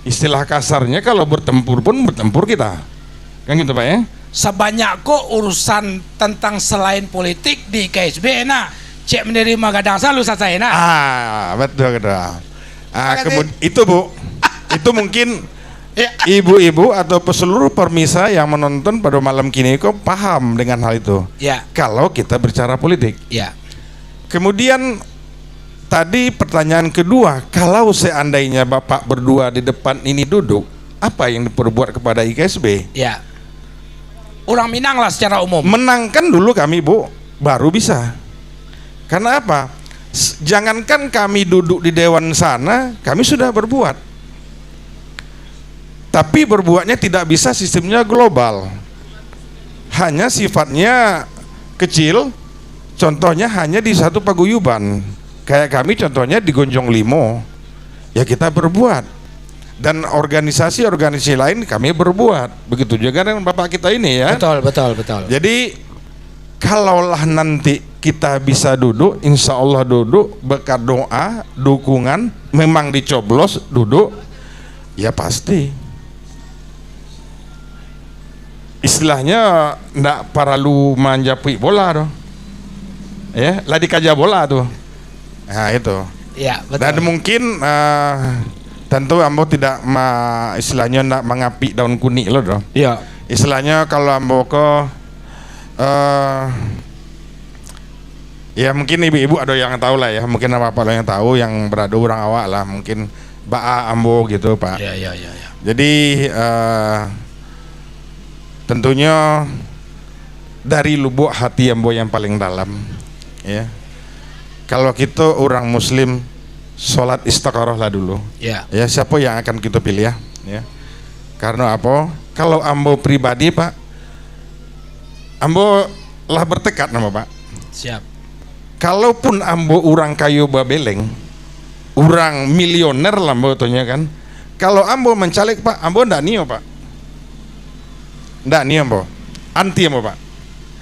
Istilah kasarnya kalau bertempur pun bertempur kita. Kan gitu Pak ya? Sebanyak kok urusan tentang selain politik di KSB cek menerima gadang selalu saya betul. Kemudian itu Bu, itu mungkin ibu-ibu atau seluruh permisa yang menonton pada malam kini kok paham dengan hal itu. Kalau kita bicara politik. Kemudian tadi pertanyaan kedua, kalau seandainya Bapak berdua di depan ini duduk, apa yang diperbuat kepada IKSB? Orang Minang lah secara umum. Menangkan dulu kami Bu, baru bisa. Karena apa? Jangankan kami duduk di dewan sana, kami sudah berbuat. Tapi berbuatnya tidak bisa sistemnya global. Hanya sifatnya kecil. Contohnya hanya di satu paguyuban. Kayak kami contohnya di Gonjong Limo. Ya kita berbuat. Dan organisasi-organisasi lain kami berbuat. Begitu juga dengan Bapak kita ini ya. Betul. Jadi kalaulah nanti kita bisa duduk, insya Allah duduk, berkat doa, dukungan, memang dicoblos duduk, ya pasti. Istilahnya ndak perlu manjapi bola doh. Lah dikaja bola tuh. Nah itu. Betul. Dan mungkin tentu ambo tidak istilahnya ndak mengapi daun kuning loh doh. Istilahnya kalau ambo ke ya mungkin ibu-ibu ada yang tahu lah ya, mungkin apa yang tahu yang berada orang awak lah, mungkin Ba'a ambo gitu Pak. Jadi tentunya dari lubuk hati ambo yang paling dalam ya, kalau kita orang Muslim sholat istikharah lah dulu. Ya, siapa yang akan kita pilih ya? Karena apa? Kalau ambo pribadi Pak, ambo lah bertekad nama Pak. Siap. Kalaupun ambo orang kayu babeleng, orang milioner lah ambo tanya kan. Kalau ambo mencalek Pak, ambo ndak nio Pak. Ndak nio ambo. Anti ambo Pak.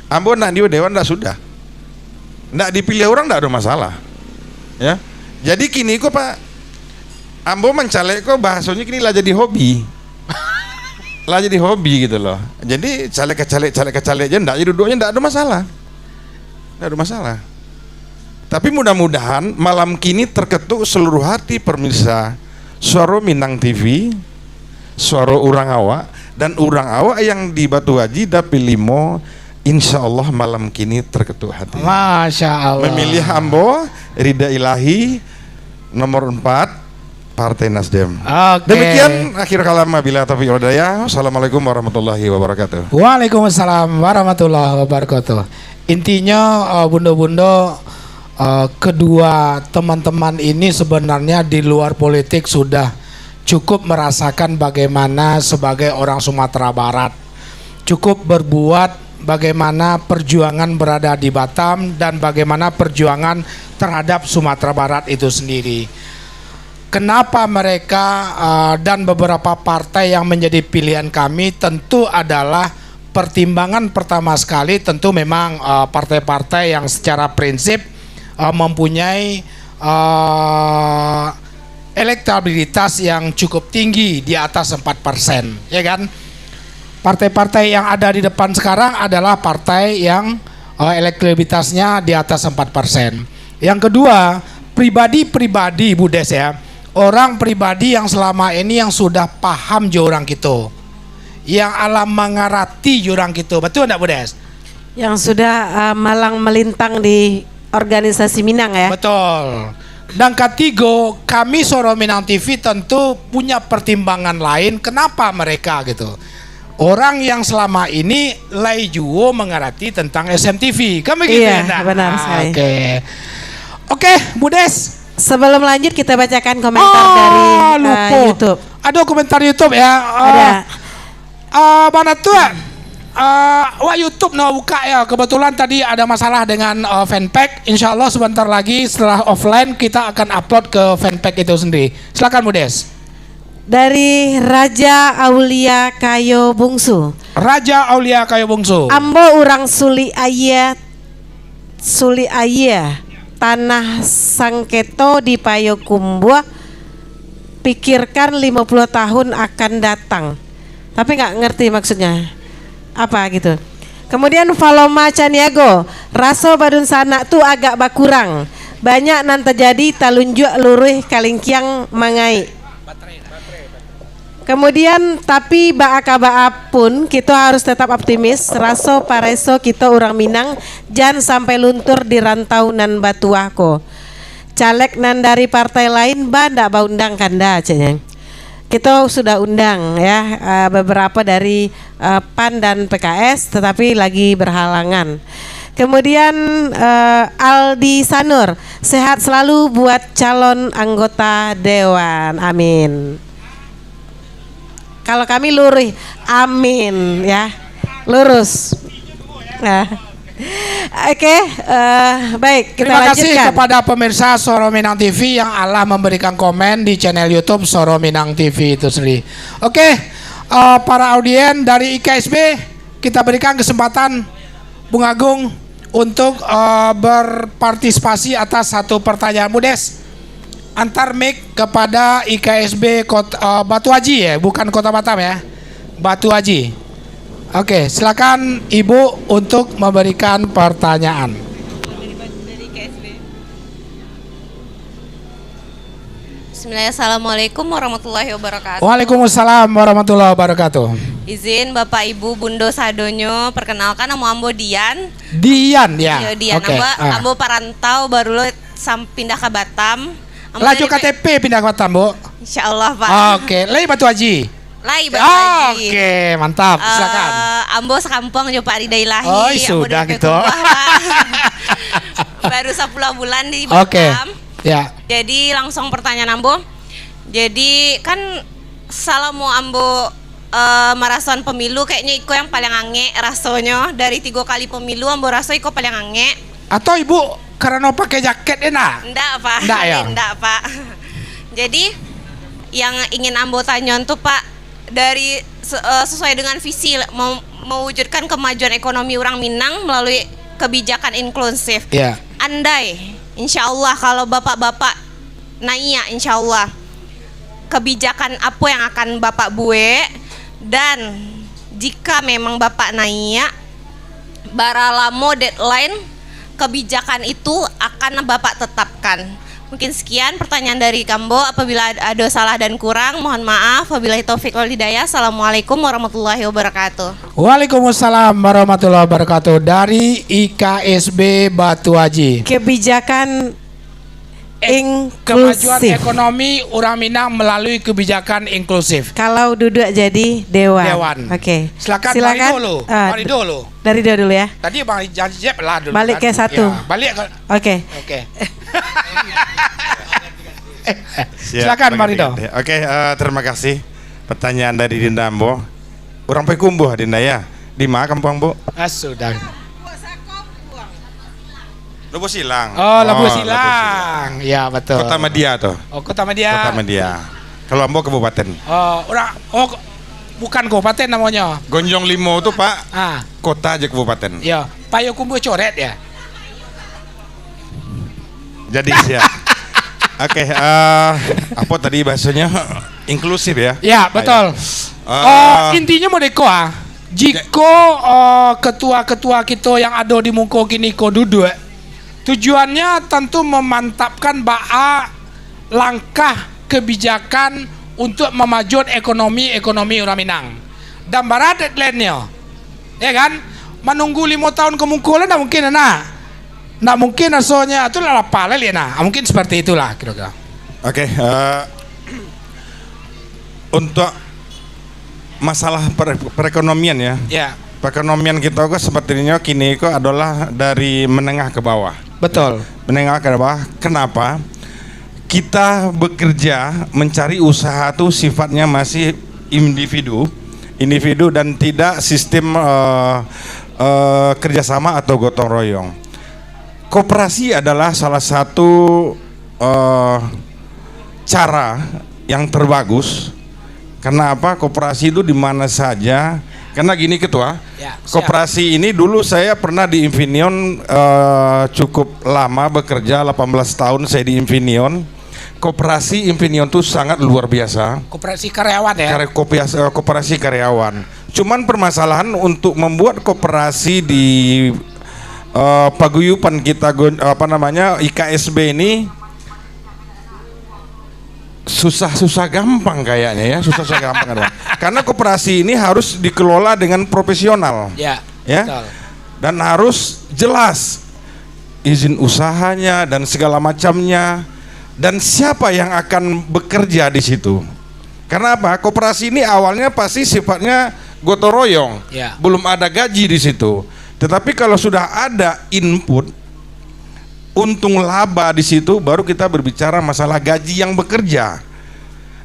Ambo ndak nio dewan ndak sudah. Ndak dipilih orang ndak ada masalah. Ya. Jadi kini kok Pak, ambo mencalek kok bahasanya kini lah jadi hobi. Lah jadi hobi gitu loh. Jadi caleg aja ndak, jadi dua-duanya ndak ada masalah. Ndak ada masalah. Tapi mudah-mudahan malam kini terketuk seluruh hati pemirsa Suara Minang TV, suara orang awak dan orang awak yang di Batu Haji Dapil Limo, insya Allah malam kini terketuk hati. Masya Allah. Memilih ambo Rida Ilahi nomor 4 Partai Nasdem. Demikian akhir kalam, bila taufiq wal hidayah. Assalamualaikum warahmatullahi wabarakatuh. Waalaikumsalam warahmatullahi wabarakatuh. Intinya bunda-bunda, kedua teman-teman ini sebenarnya di luar politik sudah cukup merasakan bagaimana sebagai orang Sumatera Barat, cukup berbuat bagaimana perjuangan berada di Batam dan bagaimana perjuangan terhadap Sumatera Barat itu sendiri. Kenapa mereka dan beberapa partai yang menjadi pilihan kami tentu adalah pertimbangan pertama sekali tentu memang partai-partai yang secara prinsip mempunyai elektabilitas yang cukup tinggi di atas 4%, ya kan? Partai-partai yang ada di depan sekarang adalah partai yang elektabilitasnya di atas 4%. Yang kedua, pribadi-pribadi Bu Des ya, orang pribadi yang selama ini yang sudah paham jorang kita, yang alam mengarati jorang kita, betul enggak Bu Des? Yang sudah malang melintang di organisasi Minang ya. Betul. Dan ketiga, kami Suara Minang TV tentu punya pertimbangan lain. Kenapa mereka gitu? Orang yang selama ini lai juo mengerti tentang SMTV, kan begitu iya, ya? Benar sekali. Oke, Bu Des. Sebelum lanjut kita bacakan komentar dari YouTube. Ada komentar YouTube ya. Ada. Mana tuh? Wah YouTube buka ya. Kebetulan tadi ada masalah dengan fanpage. Insya Allah sebentar lagi setelah offline kita akan upload ke fanpage itu sendiri. Silakan Bu Des. Dari Raja Aulia Kayo Bungsu. Raja Aulia Kayo Bungsu. Ambo urang Suli Aya tanah sangketo di Payokumbuh. Pikirkan 50 tahun akan datang. Tapi nggak ngerti maksudnya apa gitu. Kemudian Paloma Caniago, raso badun sana tuh agak bakurang. Banyak nan terjadi talunjuk luruh kalingkiang mangai. Kemudian tapi baaka pun kita harus tetap optimis. Raso pareso kita orang Minang jangan sampai luntur di rantau nan batuako. Caleg nan dari partai lain ndak ba undang kanda cenya. Kita sudah undang ya beberapa dari PAN dan PKS tetapi lagi berhalangan. Kemudian Aldi Sanur, sehat selalu buat calon anggota dewan. Amin. Kalau kami lurus, amin ya, lurus. Nah. Oke, baik kita Terima lanjutkan. kasih kepada pemirsa Suara Minang TV yang Allah memberikan komen di channel YouTube Suara Minang TV itu sendiri. Oke, para audien dari IKSB kita berikan kesempatan Bung Agung untuk berpartisipasi atas satu pertanyaan Bu Des. Antar mic kepada IKSB Batu Haji ya, bukan Kota Batam ya, Batu Haji. Oke, silakan Ibu untuk memberikan pertanyaan. Bismillahirrahmanirrahim. Assalamualaikum warahmatullahi wabarakatuh. Waalaikumsalam warahmatullahi wabarakatuh. Izin Bapak Ibu Bundo Sadonyo, perkenalkan nama Ambo Dian. Dian ya. Iya, Dian. Oke. Ambo parantau baru lo pindah ke Batam. Laju KTP pindah ke Batam, Bu. Insyaallah Pak. Oke, Lai Batu Haji. Lai Batu Haji. Oke, mantap. Silakan. Ambo sekampung jo Pak Rida Ilahi. Oh, sudah gitu. Baru 10 bulan di Batam. Oke. Ya. Jadi langsung pertanyaan ambo. Jadi kan salamu ambo marason pemilu kayaknya iko yang paling ange rasanya dari 3 kali pemilu ambo raso iko paling ange. Atau ibu karena pakai jaket enak? Enggak Pak. Enggak ya? Enggak Pak. Jadi yang ingin ambo tanya tuh Pak, dari sesuai dengan visi mewujudkan kemajuan ekonomi orang Minang melalui kebijakan inklusif. Iya. Andai insya Allah kalau bapak-bapak nanya insya Allah kebijakan apa yang akan bapak buat, dan jika memang bapak nanya baralamo deadline kebijakan itu akan bapak tetapkan. Mungkin sekian pertanyaan dari Kambo. Apabila ada salah dan kurang mohon maaf. Wabillahi taufik wal hidayah. Assalamualaikum warahmatullahi wabarakatuh. Waalaikumsalam warahmatullahi wabarakatuh. Dari IKSB Batu Haji. Kebijakan Kemajuan inklusif. ekonomi orang Minang melalui kebijakan inklusif. Kalau duduk jadi dewan. Dewan. Oke. Silakan. Silakan. Mari dulu. Dari dulu ya. Tadi Bang Jeb lah dulu. Balik ke satu. Ya, balik ke. Oke. Oke. Silakan Marido. Oke, terima kasih. Pertanyaan dari Dinda Ambo. Orang Pekumbuh Dinda ya. Di mana kampung Bu? Sudah. Lebu Silang. Oh, Lebu Silang. Ya, betul. Kota Media tuh. Oh, Kota Media. Kota Media. Kalau Ambo kabupaten. Bukan kabupaten namanya. Gonjong Limo tuh Pak. Kota aja kabupaten. Ya, Payakumbuh coret ya. Jadi siap. Oke, apa tadi bahasanya inklusif ya? Ya, betul. Intinya mau deko jika ketua-ketua kita yang ada di muka kini ko duduk, tujuannya tentu memantapkan langkah kebijakan untuk memajukan ekonomi orang Minang. Dan barat deadline-nya, ya kan? Menunggu 5 tahun kemungkinan tidak mungkin, nggak mungkin asalnya itu lah apa mungkin seperti itulah kira-kira. Oke, untuk masalah perekonomian ya. Ya. Perekonomian kita kok sepertinya kini kok adalah dari menengah ke bawah. Betul. Menengah ke bawah. Kenapa? Kita bekerja mencari usaha tuh sifatnya masih individu dan tidak sistem kerjasama atau gotong royong. Koperasi adalah salah satu cara yang terbagus. Karena apa? Koperasi itu di mana saja. Karena gini Ketua, koperasi ini dulu saya pernah di Infineon, cukup lama bekerja, 18 tahun saya di Infineon. Koperasi Infineon itu sangat luar biasa. Koperasi karyawan ya? Koperasi karyawan. Cuman permasalahan untuk membuat koperasi di paguyuban kita, IKSB ini susah gampang kayaknya ya, susah gampang. Karena koperasi ini harus dikelola dengan profesional. Ya. Betul. Dan harus jelas izin usahanya dan segala macamnya, dan siapa yang akan bekerja di situ. Karena apa? Koperasi ini awalnya pasti sifatnya gotong royong. Ya. Belum ada gaji di situ. Tetapi kalau sudah ada input, untung laba di situ, baru kita berbicara masalah gaji yang bekerja.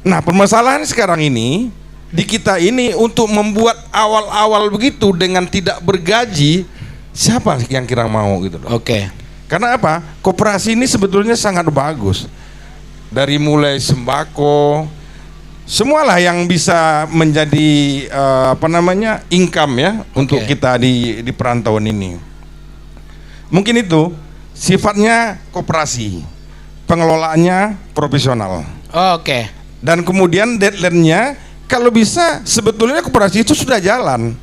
Nah, permasalahan sekarang ini di kita ini untuk membuat awal-awal begitu dengan tidak bergaji, siapa yang kira mau gitu loh. Oke. Karena apa? Koperasi ini sebetulnya sangat bagus. Dari mulai sembako, semualah yang bisa menjadi income ya untuk kita di perantauan ini. Mungkin itu sifatnya koperasi, pengelolaannya profesional. Oke. Dan kemudian deadline-nya kalau bisa sebetulnya koperasi itu sudah jalan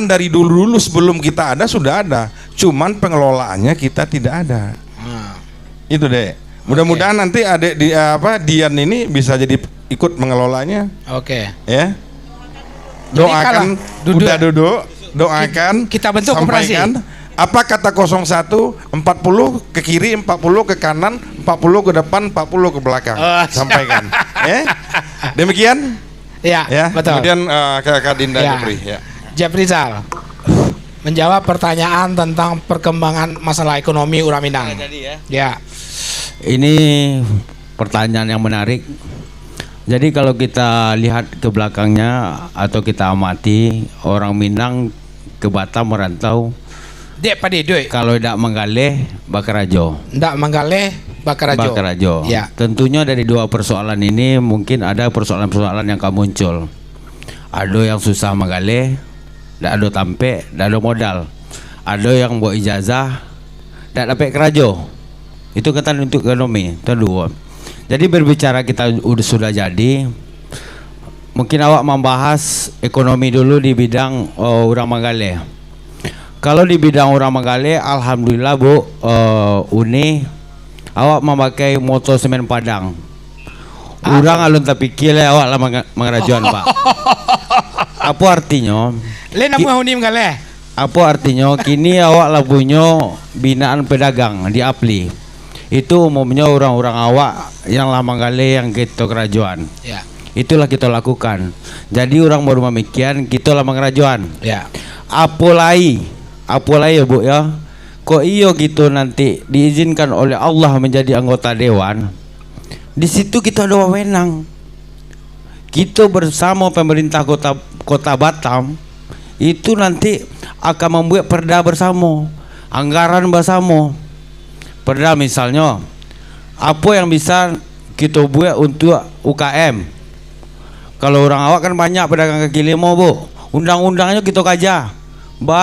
dari dulu sebelum kita ada sudah ada. Cuman pengelolaannya kita tidak ada. Itu deh. Mudah-mudahan nanti adik Dian ini bisa jadi ikut mengelolanya. Oke. Ya. Doakan, udah duduk, doakan. Kita bentuk koperasi. Apa kata 01, 40 ke kiri, 40 ke kanan, 40 ke depan, 40 ke belakang. Sampaikan. Demikian? Ya, betul. Kemudian Kak Dinda Jepri. Jeprizal. menjawab pertanyaan tentang perkembangan masalah ekonomi Urang Minang. Ya. Ini pertanyaan yang menarik. Jadi kalau kita lihat ke belakangnya atau kita amati, orang Minang ke Batam merantau. Dek pada duit. Kalau tidak menggaleh bakarajo. Tidak menggaleh bakarajo. Bakarajo. Ya. Tentunya dari dua persoalan ini mungkin ada persoalan-persoalan yang akan muncul. Ada yang susah menggaleh, tidak ada tampe, tidak ada modal. Ada yang buat ijazah, tidak dapat kerajo. Itu kata untuk ekonomi. Itu dua. Jadi berbicara kita sudah jadi. Mungkin awak membahas ekonomi dulu di bidang Urang Manggale. Kalau di bidang Urang Manggale, alhamdulillah Bu, Uni, awak memakai motor semen Padang. Urang alun tapi kile awak lah mengerajuan Pak. Apa artinya? Lain apa Uni Manggale? Apa artinya? Kini awak lah punya binaan pedagang di Apli. Itu umumnya orang-orang awak yang lah Manggale yang kita kerajaan. Ya. Itulah kita lakukan. Jadi orang baru memikian kita lah mengerajuan. Ya. Apolai ya Bu ya. Kok iyo gitu nanti diizinkan oleh Allah menjadi anggota dewan. Di situ kita ada wewenang. Kita bersama pemerintah kota Batam itu nanti akan membuat perda bersama, anggaran bersama. Perda misalnya apa yang bisa kita buat untuk UKM. Kalau orang awak kan banyak pedagang kaki lima Bu. Undang-undangnya kita kaja.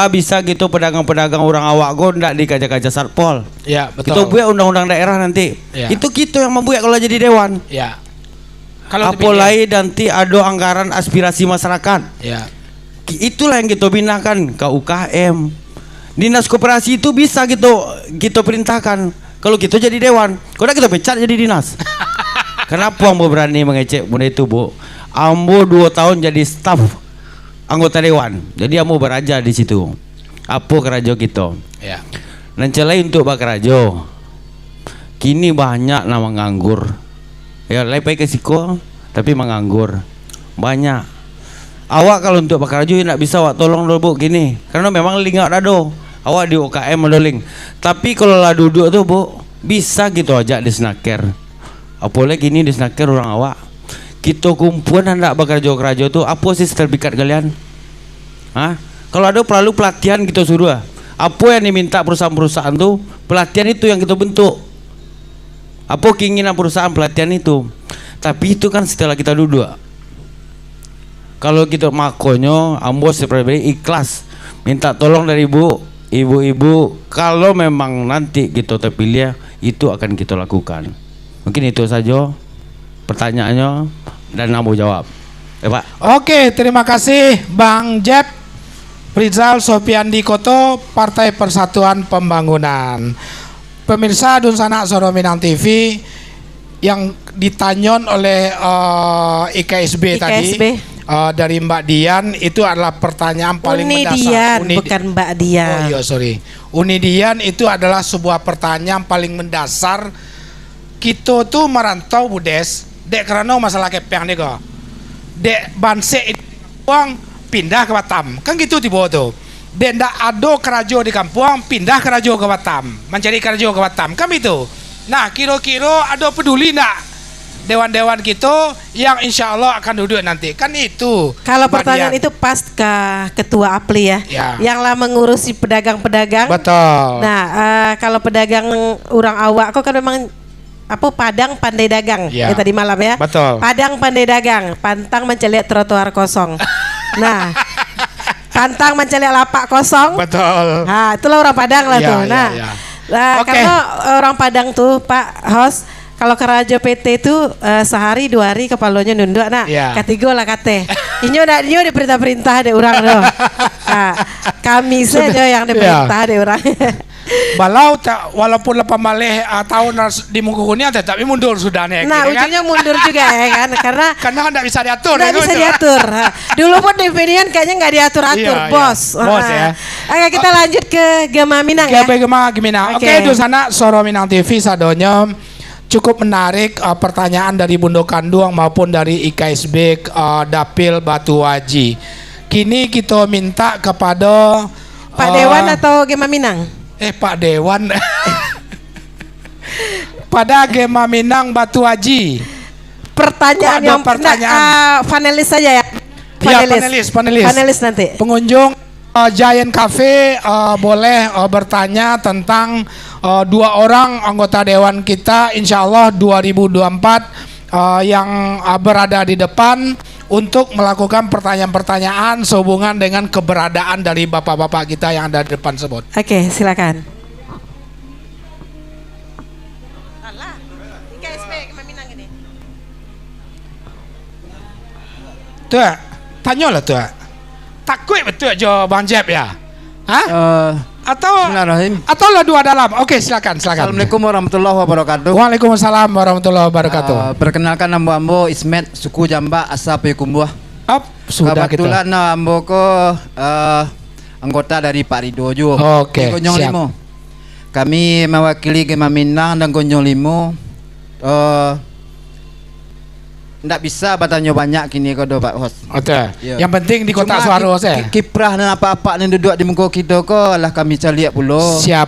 Bisa gitu pedagang-pedagang orang awak go ndak dikaja-kaja Satpol. Ya, betul. Kita buat undang-undang daerah nanti. Ya. Itu kita yang membuat kalau jadi dewan. Ya. Kalau Apalagi nanti ada anggaran aspirasi masyarakat. Ya. Itulah yang kita binakan ke UKM. Dinas koperasi itu bisa kita perintahkan. Kalau kita jadi dewan, kalau kita pecat jadi dinas. Kenapa Ambo berani mengecek benda itu Bu? Ambo 2 tahun jadi staf anggota dewan. Jadi Ambo beraja di situ. Apa kerajo kita? Ya. Nancelai untuk bakarajo. Kini banyak nama nganggur. Ya lepai ke siko tapi menganggur. Banyak. Awak kalau untuk bakarajo tidak bisa awak tolong dulu Bu gini. Karena memang lingak dado. Awak di UKM medoling. Tapi kalau lah duduk tuh Bu, bisa gitu aja di snaker. Apalagi ini di snaker orang awak. Kita kumpulan hendak bakarajo-kerajo tuh apa sih sertifikat kalian? Hah? Kalau ada perlu pelatihan kita suruh. Apa yang diminta perusahaan-perusahaan tuh, pelatihan itu yang kita bentuk. Apa keinginan perusahaan pelatihan itu. Tapi itu kan setelah kita duduk. Kalau kita makonyo, Ambo seperti ikhlas minta tolong dari ibu-ibu kalau memang nanti kita terpilih itu akan kita lakukan. Mungkin itu saja pertanyaannya dan Ambo jawab. Pak. Oke, terima kasih Bang Jeb Rizal Sopiandi Koto, Partai Persatuan Pembangunan. Pemirsa Dunsana Soro Minang TV yang ditanyon oleh IKSB tadi dari Mbak Dian itu adalah pertanyaan paling mendasar. Bukan Mbak Dian. Oh iya sorry. Unidian itu adalah sebuah pertanyaan paling mendasar. Kita tuh merantau Budes, dek karena masalah kepeng dek. Dek banse itu uang pindah ke Batam, kan gitu tiba tuh. Dek ndak ada kerajo di kampung, pindah kerajo ke Batam, mencari kerajo ke Batam, kan itu. Nah kira-kira ada peduli ndak dewan-dewan kita yang insya Allah akan duduk nanti, kan itu. Kalau pertanyaan itu pas ke ketua APLI ya, yang lah mengurusi pedagang-pedagang. Betul. Nah kalau pedagang orang awak kok kan memang apa Padang pandai dagang ya tadi malam ya. Betul. Padang pandai dagang, pantang menceliak trotoar kosong. Nah, pantang menceliak lapak kosong. Betul. Nah, itulah orang Padang lah tuh. Nah, nah karena orang Padang tuh Pak Host, kalau kerajo PT itu sehari 2 hari kepalanya nunduk. Nah, ketiga lah kate. Inyo diperintah-perintah deh orang tuh. Nah, kami saja yang diperintah deh orang. Balau walaupun lepas malih tahun di Mungkukunia tapi mundur sudah nih. Nah ujungnya kan? Mundur juga ya kan karena nggak bisa diatur. Nggak bisa diatur. Dulu pun Devinian kayaknya nggak diatur-atur bos. Bos ya. Oke kita lanjut ke Gema Minang ya. Gema Minang. Oke di sana Soro Minang TV sadonyo cukup menarik pertanyaan dari Bundo Kanduang maupun dari IKSB Dapil Batu Waji. Kini kita minta kepada Pak Dewan atau Gema Minang? Pak Dewan. Pada Gema Minang Batu Haji. Pertanyaan yang panelis saja ya. Panelis nanti. Pengunjung Giant Cafe boleh bertanya tentang 2 orang anggota dewan kita, insya Allah 2024 yang berada di depan untuk melakukan pertanyaan-pertanyaan sehubungan dengan keberadaan dari bapak-bapak kita yang ada di depan tersebut. Oke, silakan. Tuh, tanyalah tuh. Takut betul jo Bang Jeb ya? Hah? Atau lah 2 dalam. Oke, silakan. Assalamualaikum warahmatullahi wabarakatuh. Waalaikumsalam warahmatullahi wabarakatuh. Perkenalkan nama ambo Ismet, suku Jamba, asal Pekumbuh. Sudah kebetulan kita. Ambo ko anggota dari Pak Ridho Jo. Oke, siap. Limo. Kami mewakili Gema Minang dan Gonjong Limo. Nggak bisa bertanya banyak kini kau Pak Host. Oke. Ya. Yang penting di kotak suara saya. Kiprah dan apa-apa yang duduk di muka kita ko lah kami cari pulo. Siap.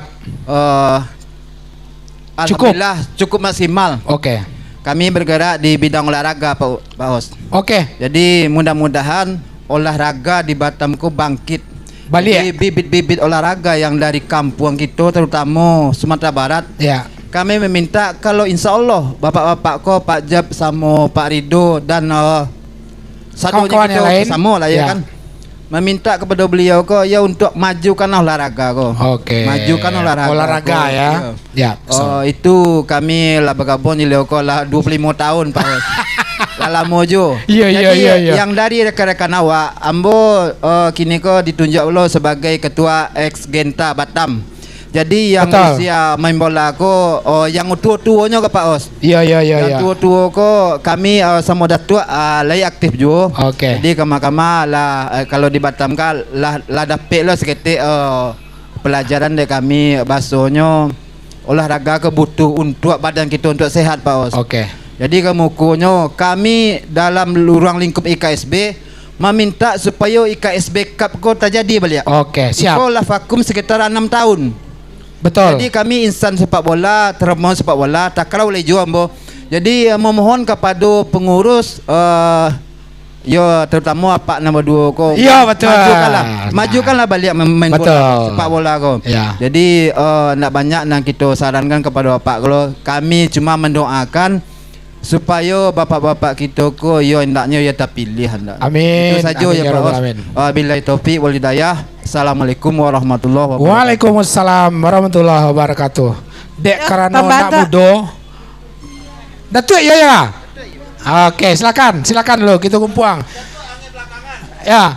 Alhamdulillah cukup maksimal. Oke. Kami bergerak di bidang olahraga Pak Host. Oke. Jadi mudah-mudahan olahraga di Batam ko bangkit. Balik. Jadi bibit-bibit olahraga yang dari kampung kita terutama Sumatera Barat. Ya. Kami meminta kalau insya Allah bapak-bapak ko Pak Jab sama Pak Ridho dan satu kawan yang lain sama lah ya kan, meminta kepada beliau ko ya untuk majukan olahraga ko. Oke. Majukan olahraga ya. Ya. Itu kami lah bergabung di ko lah 25 tahun Pak Bos. Lah lama jo. Iya. Yang dari rekan-rekan awak, ambo kini ko ditunjuk lo sebagai ketua ex Genta Batam. Jadi yang usia main bola ko yang tua-tuanya ke Pak Os. Iya. Yang tua-tua ko kami sama datuk lagi aktif juga. Oke. Jadi kama-kama lah kalau di Batam kan lah dapat lah seketik pelajaran dari kami bahasanya olahraga ke butuh untuk badan kita untuk sehat Pak Os. Oke. Jadi kemukunya kami dalam ruang lingkup IKSB meminta supaya IKSB Cup ko terjadi balik. Oke, siap. Sekolah vakum sekitar 6 tahun. Betul. Jadi kami insan sepak bola, termohon sepak bola, tak kalau boleh jual Ambo. Jadi memohon kepada pengurus terutama Pak nombor 2 ko. Iya betul. Majukanlah balik main bola sepak bola ko. Ya. Jadi nak banyak yang kita sarankan kepada Pak kalau kami cuma mendoakan supaya bapak-bapak kita ko yo hendaknya ya terpilih hendak. Amin. Itu saja amin, ya Pak. Wabillahi taufik wal hidayah. Assalamualaikum warahmatullahi wabarakatuh. Waalaikumsalam warahmatullahi wabarakatuh. Dek karena nak mudo. Datuk ya. Oke, silakan lo kita kumpuang. Ya.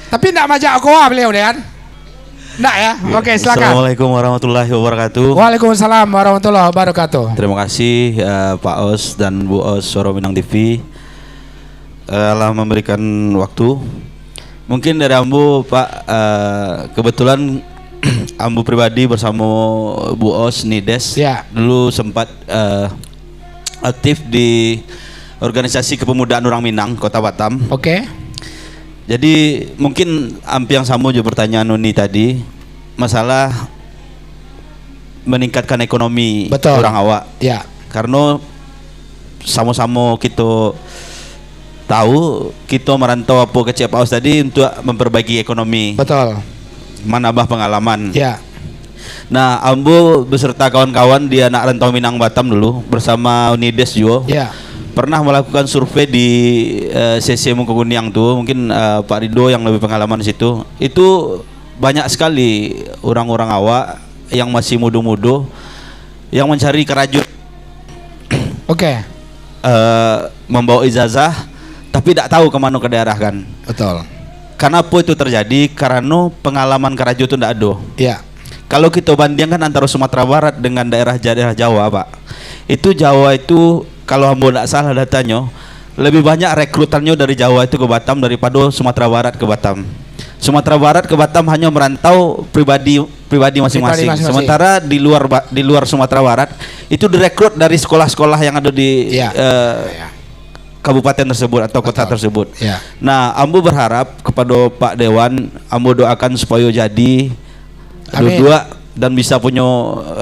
Tapi ndak majak aku beliau deh kan? Ndak ya? Oke, silakan. Assalamualaikum warahmatullahi wabarakatuh. Waalaikumsalam warahmatullahi wabarakatuh. Terima kasih Pak Os dan Bu Os Suara Minang TV telah memberikan waktu. Mungkin dari Ambu Pak, kebetulan Ambu pribadi bersama Bu Os Nides dulu sempat aktif di organisasi kepemudaan orang Minang Kota Batam. Oke. Jadi mungkin ampi yang sama juga pertanyaan Nuni tadi, masalah meningkatkan ekonomi orang awak. Ya. Karena sama-sama kita tahu kita merantau apa kecil Pak Os tadi untuk memperbaiki ekonomi. Betul. Menambah pengalaman. Ya. Nah, Ambo beserta kawan-kawan di anak rantau Minang Batam dulu bersama Unides juga. Ya. Pernah melakukan survei di CC Mungkukuniang tuh, mungkin Pak Ridho yang lebih pengalaman di situ. Itu banyak sekali orang-orang awak yang masih muda-muda yang mencari kerajut. Oke. Membawa ijazah tapi tidak tahu kemana ke daerah kan. Betul. Kenapa itu terjadi? Karena pengalaman kerajut itu tidak ada. Iya. Kalau kita bandingkan antara Sumatera Barat dengan daerah Jawa Pak, itu Jawa itu kalau Ambo tidak salah datanya lebih banyak rekrutannya dari Jawa itu ke Batam daripada Sumatera Barat ke Batam. Sumatera Barat ke Batam hanya merantau pribadi masing-masing. Sementara di luar Sumatera Barat itu direkrut dari sekolah-sekolah yang ada di kabupaten tersebut atau kota tersebut. Ya. Nah, Ambo berharap kepada Pak Dewan, Ambo doakan supaya jadi dua dan bisa punya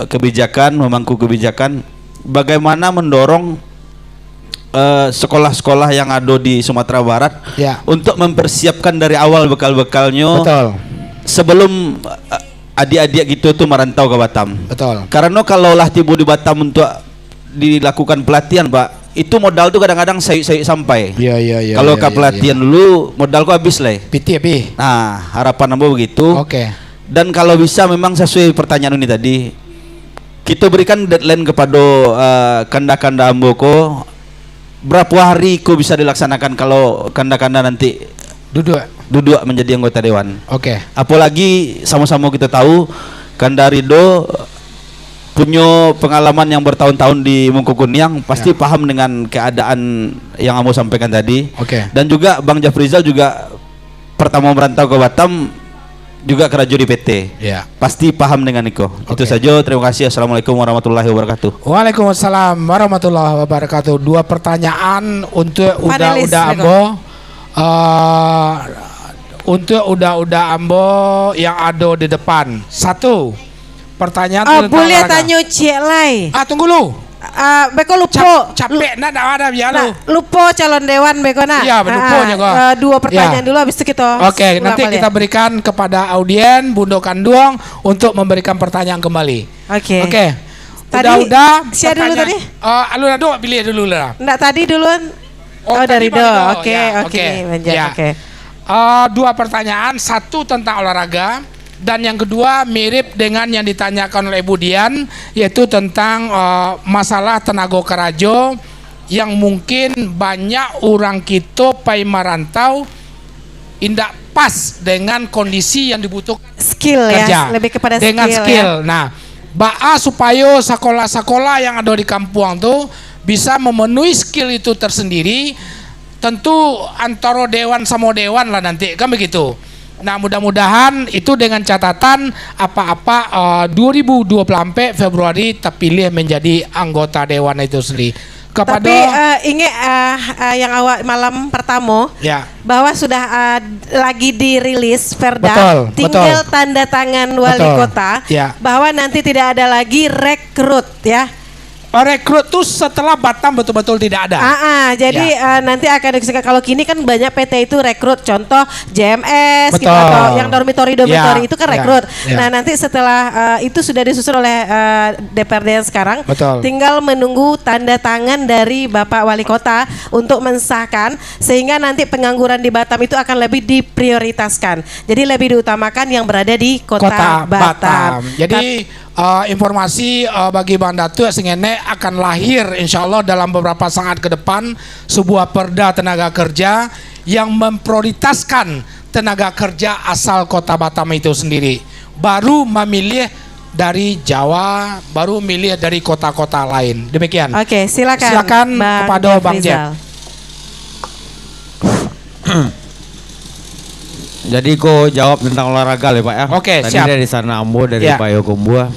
kebijakan, memangku kebijakan bagaimana mendorong sekolah-sekolah yang ada di Sumatera Barat untuk mempersiapkan dari awal bekal-bekalnya. Betul. Sebelum adik-adik gitu tuh merantau ke Batam. Betul. Karena kalau lah tiba di Batam untuk dilakukan pelatihan, Pak, itu modal tuh kadang-kadang sayuk-sayuk sampai. Iya. Kalau ke pelatihan dulu modalku habis lah. Piti. Nah, harapan ambo begitu. Oke. Dan kalau bisa memang sesuai pertanyaan ini tadi, kita berikan deadline kepada kanda-kanda ambo ko berapa hari ko bisa dilaksanakan kalau kanda-kanda nanti duduk menjadi anggota dewan. Oke. Apalagi sama-sama kita tahu Kanda Rido punya pengalaman yang bertahun-tahun di Mungkukuniang, pasti paham dengan keadaan yang kamu sampaikan tadi. Oke. Dan juga Bang Jafrizal juga pertama merantau ke Batam juga kerja di PT. Ya. Pasti paham dengan Niko. Itu saja. Terima kasih. Assalamualaikum warahmatullahi wabarakatuh. Waalaikumsalam warahmatullahi wabarakatuh. 2 pertanyaan untuk udah ambo. Untuk udah ambo yang ada di depan. 1 pertanyaan tentang boleh olahraga. tanya Cik Lai. Tunggu lu. Beko lupa. Capek nak ada biar lu. Lupa calon dewan beko nak. Iya, lupa juga. 2 pertanyaan dulu habis itu kita. Oke, nanti kita berikan kepada audien Bundo Kanduang untuk memberikan pertanyaan kembali. Oke. Udah. Siapa dulu tadi? Lu dulu pilih dulu lah. Enggak tadi duluan. Dari Do. Oke. Oke. 2 pertanyaan, 1 tentang olahraga dan yang kedua mirip dengan yang ditanyakan oleh Ibu Dian, yaitu tentang masalah tenaga kerja yang mungkin banyak orang kita pai merantau indak pas dengan kondisi yang dibutuhkan skill kerja. Ya, lebih kepada dengan skill. Ya. Nah, supaya sekolah-sekolah yang ada di kampung tuh bisa memenuhi skill itu tersendiri. Tentu antara dewan sama dewan lah nanti kan begitu. Nah, mudah-mudahan itu dengan catatan apa-apa 2024 Februari terpilih menjadi anggota dewan itu sendiri. Tapi ingat yang awal malam pertama bahwa sudah lagi dirilis Perda, tinggal tanda tangan wali kota bahwa nanti tidak ada lagi rekrut ya. Rekrut tuh setelah Batam betul-betul tidak ada. Jadi nanti akan kalau kini kan banyak PT itu rekrut, contoh JMS gitu, atau yang dormitory itu kan rekrut. Nah, nanti setelah itu sudah disusun oleh DPRD yang sekarang, tinggal menunggu tanda tangan dari Bapak Wali Kota untuk mensahkan, sehingga nanti pengangguran di Batam itu akan lebih diprioritaskan. Jadi lebih diutamakan yang berada di kota Batam. Jadi informasi bagi Bang Datu Sengene akan lahir insya Allah dalam beberapa saat ke depan sebuah perda tenaga kerja yang memprioritaskan tenaga kerja asal kota Batam itu sendiri, baru memilih dari Jawa, baru milih dari kota-kota lain. Demikian. Oke, silakan kepada Bang Jen. Jadi kok jawab tentang olahraga ya Pak ya. Oke, tadi siap. dari sana Ambo dari Pak Yokumbua.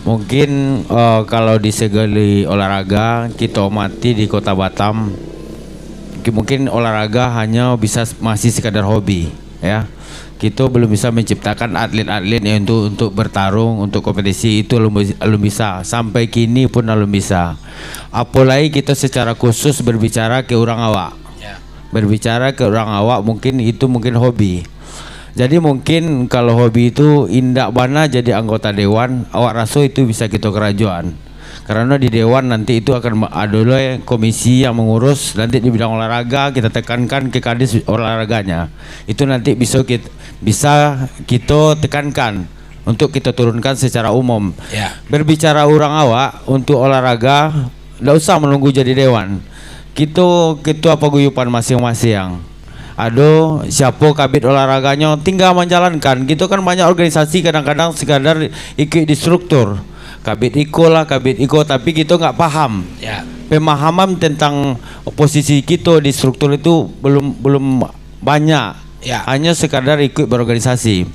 Mungkin kalau di segala olahraga kita mati di kota Batam, mungkin olahraga hanya bisa masih sekadar hobi ya. Kita belum bisa menciptakan atlet-atlet yang untuk bertarung, untuk kompetisi, itu belum bisa. Sampai kini pun belum bisa. Apalagi kita secara khusus berbicara ke orang awak. Berbicara ke orang awak mungkin hobi. Jadi mungkin kalau hobi itu indak bana jadi anggota dewan, awak rasa itu bisa kita kerajaan. Karena di dewan nanti itu akan ada komisi yang mengurus nanti di bidang olahraga, kita tekankan ke kadis olahraganya. Itu nanti bisa kita tekankan untuk kita turunkan secara umum. Berbicara orang awak untuk olahraga, tidak usah menunggu jadi dewan. Kita ketua paguyupan masing-masing. Aduh, siapa kabit olahraganya tinggal menjalankan. Gitu kan banyak organisasi kadang-kadang sekadar ikut di struktur. Kabit iko lah, kabit iko, tapi kita nggak paham. Pemahaman tentang posisi kita di struktur itu belum banyak. Hanya sekadar ikut berorganisasi.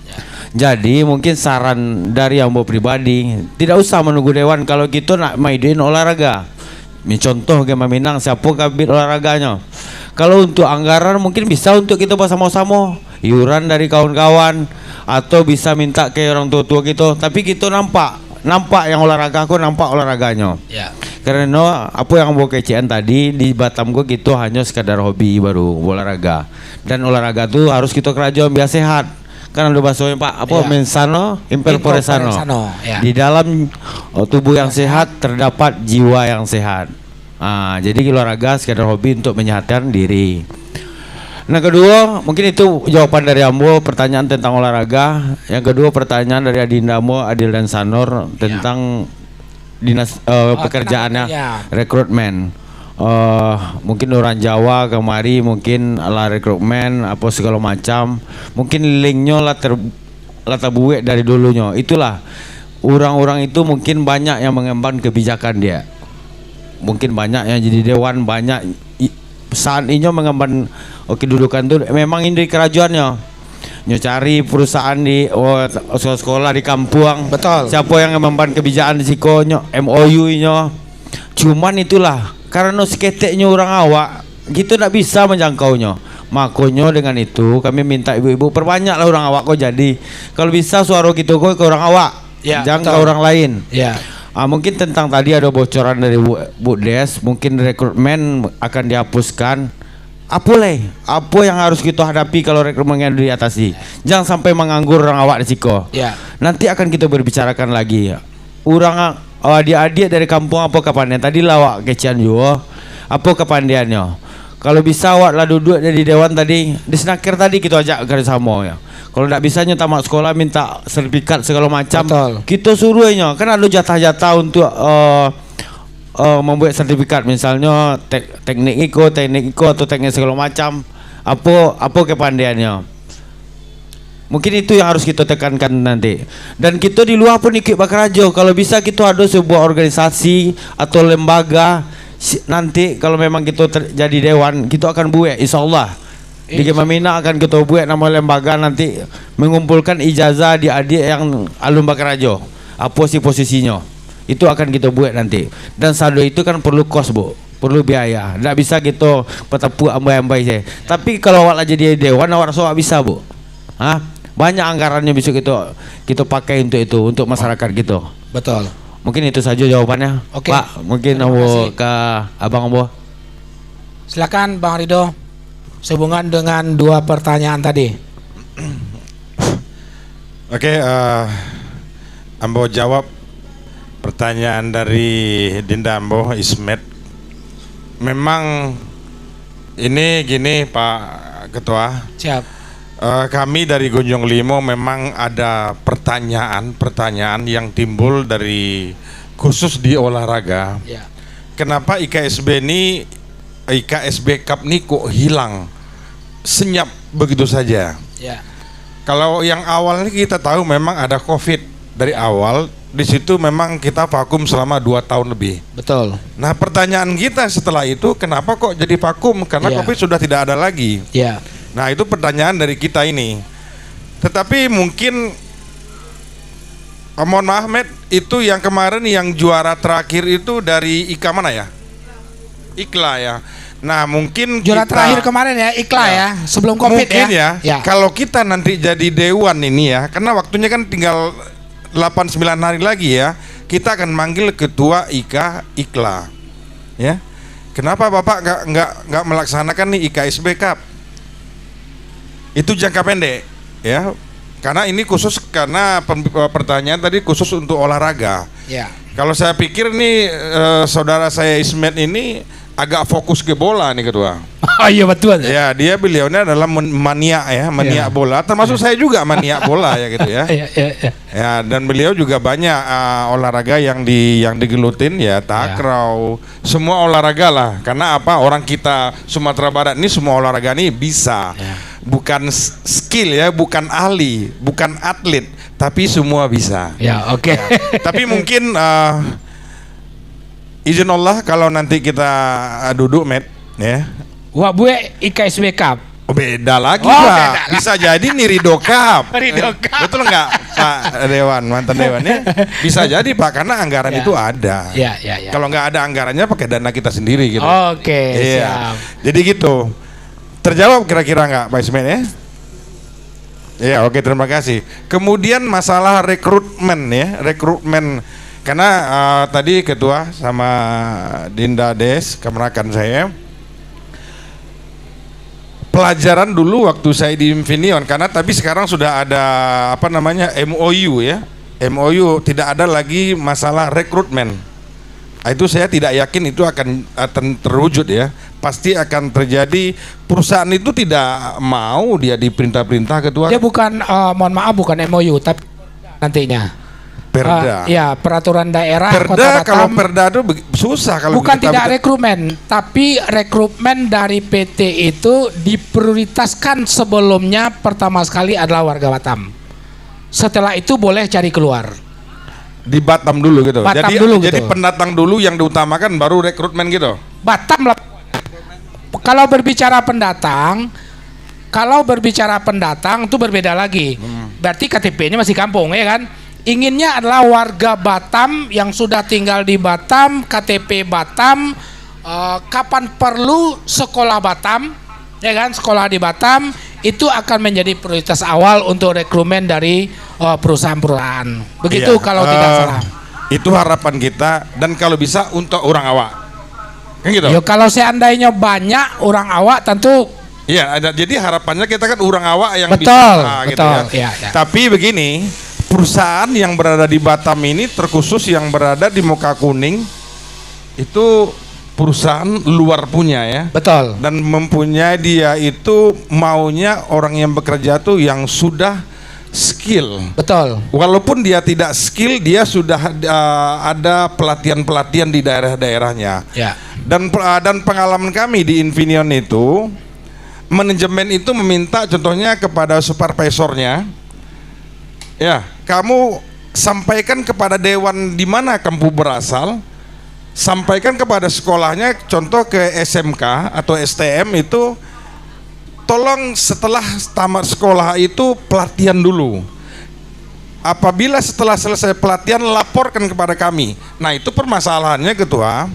Jadi mungkin saran dari Ambo pribadi, tidak usah menunggu dewan kalau kita nak maiduin olahraga. Contoh game Minang, siapa kabit olahraganya. Kalau untuk anggaran mungkin bisa untuk kita bersama-sama, iuran dari kawan-kawan, atau bisa minta ke orang tua gitu. Tapi kita nampak yang olahraga aku nampak olahraganya. Ya. Karena apa yang mau kecian tadi di Batam gue gitu hanya sekadar hobi baru olahraga. Dan olahraga tuh harus kita kerja biar sehat. Kan ada bahasanya Pak apa mensano imperpore sano. Ya. Di dalam tubuh yang sehat terdapat jiwa yang sehat. Jadi olahraga sekadar hobi untuk menyehatkan diri. Nah kedua mungkin itu jawaban dari Ambo pertanyaan tentang olahraga. Yang kedua pertanyaan dari Adinda Ambo Adil dan Sanor tentang dinas pekerjaannya rekrutmen. Mungkin orang Jawa kemari mungkin ala rekrutmen apa segala macam. Mungkin linknya latar buek dari dulunya. Itulah orang-orang itu mungkin banyak yang mengemban kebijakan dia. Mungkin banyak yang jadi dewan, banyak saat ini mengemban kedudukan itu memang ini kerajaannya. Cari perusahaan di sekolah di kampung. Betul. Siapa yang mengemban kebijakan di sikonyo, MOU-nya. Cuman itulah karena seketeknya orang awak, gitu tidak bisa menjangkaunya. Makanya dengan itu kami minta ibu-ibu perbanyaklah orang awak kok jadi. Kalau bisa suara gitu kok ke orang awak, jangan ke orang lain. Ya. Mungkin tentang tadi ada bocoran dari Bu Des, mungkin rekrutmen akan dihapuskan. Apa yang harus kita hadapi kalau rekrutmennya diatasi? Jangan sampai menganggur orang awak di siko. Ya. Nanti akan kita berbicarakan lagi. Orang adik-adik dari kampung apa kapan tadi lawak kecian juga. Apa kepandiannya? Kalau bisa awak lah duduk dari dewan tadi, di senakir tadi kita ajak kerjasama ya. Kalau tidak bisanya tamat sekolah minta sertifikat segala macam, kita suruhnya. Kan ada jatah-jatah untuk membuat sertifikat, misalnya teknik iko atau teknik segala macam. Apa kepandaiannya? Mungkin itu yang harus kita tekankan nanti. Dan kita di luar pun ikut bakarajo. Kalau bisa kita ada sebuah organisasi atau lembaga. Nanti kalau memang kita jadi dewan, kita akan buat, insya Allah. Di Kemamina akan kita buat nama lembaga nanti mengumpulkan ijazah di adik yang alum bakarajo. Apa sih posisinya? Itu akan kita buat nanti. Dan saldo itu kan perlu kos Bu, perlu biaya. Tidak bisa gitu petapuk ambai-ambai saya. Tapi kalau awak jadi dewan awak rasa bisa Bu. Banyak anggarannya bisa kita pakai untuk itu, untuk masyarakat gitu. Betul. Mungkin itu saja jawabannya. Oke. Pak, mungkin Ambo ke Abang Ambo. Silakan Bang Rido. Sehubungan dengan dua pertanyaan tadi. Oke, Ambo jawab pertanyaan dari Dinda Ambo Ismet. Memang ini gini Pak Ketua. Siap. Kami dari Gunjung Limo memang ada pertanyaan yang timbul dari khusus di olahraga. Ya. Kenapa IKSB Cup ini kok hilang senyap begitu saja? Ya. Kalau yang awalnya kita tahu memang ada COVID dari awal, di situ memang kita vakum selama 2 tahun lebih. Betul. Nah pertanyaan kita setelah itu kenapa kok jadi vakum? Karena COVID sudah tidak ada lagi. Ya. Nah itu pertanyaan dari kita ini. Tetapi mungkin mohon maaf Met, itu yang kemarin yang juara terakhir itu dari IKA mana ya? Ikla ya. Nah mungkin juara terakhir kemarin ya Ikla ya, sebelum COVID mungkin ya. Kalau kita nanti jadi dewan ini ya, karena waktunya kan tinggal 8-9 hari lagi ya, kita akan manggil ketua Ikla ya. Kenapa Bapak nggak melaksanakan nih IKSB Cup? Itu jangka pendek ya, karena ini khusus karena pertanyaan tadi khusus untuk olahraga ya. Kalau saya pikir nih saudara saya Ismet ini agak fokus ke bola nih Ketua. Oh iya betul ya. Beliaunya adalah maniak bola, termasuk saya juga maniak bola ya gitu ya. Ya, dan beliau juga banyak olahraga yang digelutin ya, takraw, semua olahraga lah. Karena apa? Orang kita Sumatera Barat ini semua olahraga ini bisa. Bukan skill ya, bukan ahli, bukan atlet, tapi semua bisa. Ya, oke. Tapi mungkin izin Allah kalau nanti kita duduk Met ya. Wah buat IKSB Cup. Beda lagi Pak. Bisa jadi nih Ridho Cup. Betul nggak Pak Dewan, mantan Dewan ya? Bisa jadi Pak, karena anggaran itu ada. Ya. Kalau nggak ada anggarannya pakai dana kita sendiri gitu. Oke, siap. Jadi gitu. Terjawab kira-kira nggak Pak Ismet ya? Ya, oke, terima kasih. Kemudian masalah rekrutmen ya, rekrutmen. Karena tadi ketua sama Dinda Des kemenakan saya. Pelajaran dulu waktu saya di Infineon, karena tapi sekarang sudah ada apa namanya MOU ya. MOU tidak ada lagi masalah rekrutmen. Nah, itu saya tidak yakin itu akan terwujud ya. Pasti akan terjadi, perusahaan itu tidak mau dia diperintah-perintah ketua. Dia bukan mohon maaf bukan MOU tapi nantinya. Perda. Ya, peraturan daerah Perda. Kota Batam. Kalau perda itu susah kalau bukan tidak rekrutmen, tapi rekrutmen dari PT itu diprioritaskan sebelumnya pertama sekali adalah warga Batam. Setelah itu boleh cari keluar. Di Batam dulu gitu. Batam jadi dulu jadi gitu. pendatang dulu yang diutamakan baru rekrutmen gitu. Batam lah. Kalau berbicara pendatang itu berbeda lagi. Berarti KTP-nya masih kampung ya kan? Inginnya adalah warga Batam yang sudah tinggal di Batam, KTP Batam, kapan perlu sekolah Batam, ya kan? Sekolah di Batam itu akan menjadi prioritas awal untuk rekrutmen dari perusahaan-perusahaan. Begitu Iya, kalau tidak salah. Itu harapan kita dan kalau bisa untuk orang awak. Kan gitu. Yo, kalau seandainya banyak orang awak tentu. Iya, jadi harapannya kita kan orang awak yang betul, bisa gitu betul, ya. Ya. Tapi begini, perusahaan yang berada di Batam ini terkhusus yang berada di Muka Kuning itu perusahaan luar punya ya. Betul. Dan mempunyai dia itu maunya orang yang bekerja tuh yang sudah skill. Betul. Walaupun dia tidak skill, dia sudah ada pelatihan-pelatihan di daerah-daerahnya. Ya. Dan pengalaman kami di Infineon itu, manajemen itu meminta contohnya kepada supervisornya, ya, kamu sampaikan kepada dewan di mana kamu berasal, sampaikan kepada sekolahnya, contoh ke SMK atau STM itu, tolong setelah tamat sekolah itu pelatihan dulu. Apabila setelah selesai pelatihan laporkan kepada kami. Nah, itu permasalahannya ketua.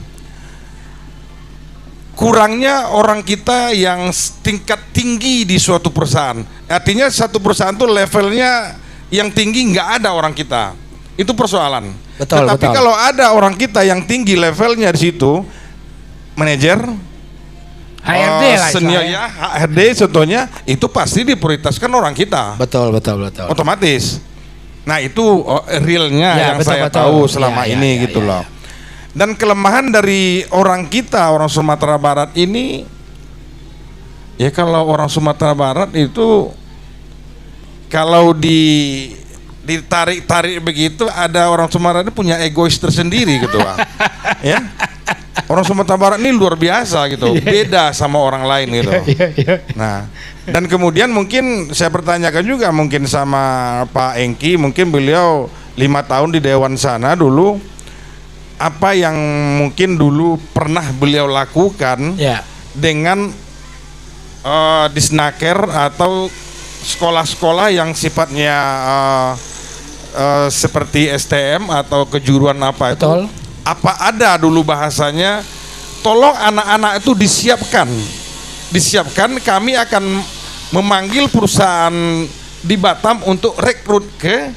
Kurangnya orang kita yang tingkat tinggi di suatu perusahaan. Artinya satu perusahaan itu levelnya yang tinggi nggak ada orang kita. Itu persoalan. Betul, Tetapi betul. kalau ada orang kita yang tinggi levelnya di situ, manajer, HRD lah senior istilahnya. ya, HRD contohnya, itu pasti diprioritaskan orang kita. Betul. Otomatis. Nah, itu realnya Ya, yang betul, saya betul. tahu selama Ya, ini gitu loh. Dan kelemahan dari orang kita, orang Sumatera Barat ini, ya kalau orang Sumatera Barat itu kalau ditarik-tarik begitu, ada orang Sumatera ini punya egois tersendiri gitu lah. Ya. Orang Sumatera Barat ini luar biasa gitu, beda sama orang lain gitu. Nah, dan kemudian mungkin saya pertanyakan juga mungkin sama Pak Engki, mungkin beliau 5 tahun di Dewan sana dulu, apa yang mungkin dulu pernah beliau lakukan dengan disnaker atau sekolah-sekolah yang sifatnya seperti STM atau kejuruan apa itu. Apa ada dulu bahasanya, tolong anak-anak itu disiapkan, kami akan memanggil perusahaan di Batam untuk rekrut ke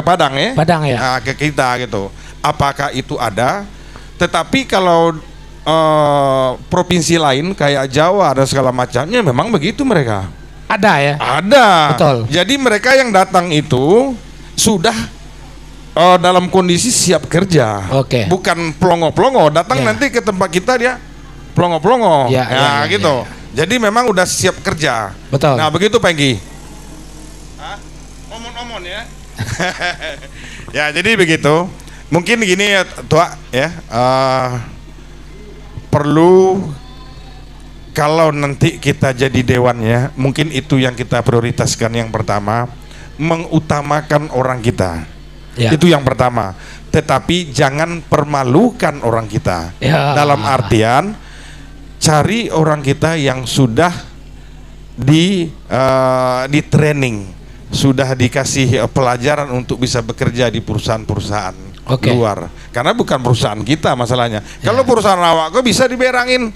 Padang ya. Padang ya. Nah, ke kita gitu. Apakah itu ada? Tetapi kalau provinsi lain kayak Jawa dan segala macamnya memang begitu mereka. Ada ya? Ada. Betul. Jadi mereka yang datang itu sudah dalam kondisi siap kerja. Oke. Bukan plongo-plongo, datang nanti ke tempat kita dia plongo-plongo. Gitu. Jadi memang udah siap kerja. Betul. Nah, begitu Penggi. Omon-omon ya. Ya, jadi begitu. Mungkin gini ya, Tua ya. Perlu kalau nanti kita jadi dewannya, mungkin itu yang kita prioritaskan yang pertama, mengutamakan orang kita. Ya. Itu yang pertama. Tetapi jangan permalukan orang kita. Ya. Dalam artian cari orang kita yang sudah di training, sudah dikasih pelajaran untuk bisa bekerja di perusahaan-perusahaan luar. Karena bukan perusahaan kita masalahnya. Kalau perusahaan awak kok bisa diberangin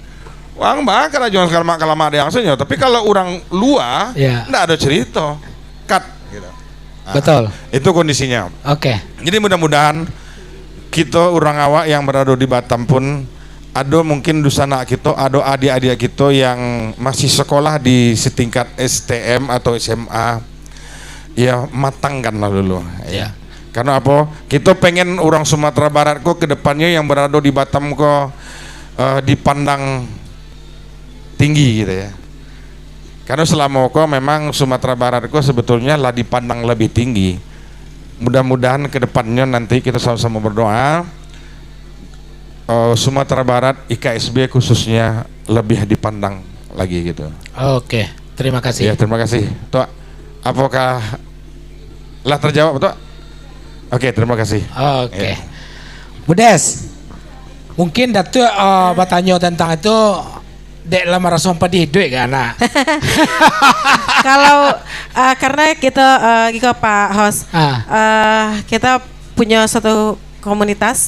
Wang bakal jual kalama ada yang senyo, tapi kalau orang luar enggak ada cerita. Cut gitu. Nah, betul. Itu kondisinya. Oke. Jadi mudah-mudahan kita orang awak yang berada di Batam pun ada mungkin dusana kita, ada adik-adik kita yang masih sekolah di setingkat STM atau SMA, ya matangkanlah dulu. Ya. Karena apa? Kita pengen orang Sumatera Barat kok kedepannya yang berada di Batam kok dipandang tinggi gitu ya. Karena selama kok memang Sumatera Barat kok sebetulnya lah dipandang lebih tinggi. Mudah-mudahan kedepannya nanti kita sama-sama berdoa. Sumatera Barat IKSB khususnya lebih dipandang lagi gitu. Oke, terima kasih. Ya, terima kasih. Tua, apakah lah terjawab, Tua? Oke, terima kasih. Oke. Budes, mungkin Datu bertanya tentang itu dek lama rasul padi duit kan? Kalau karena kita Pak Host, kita punya satu komunitas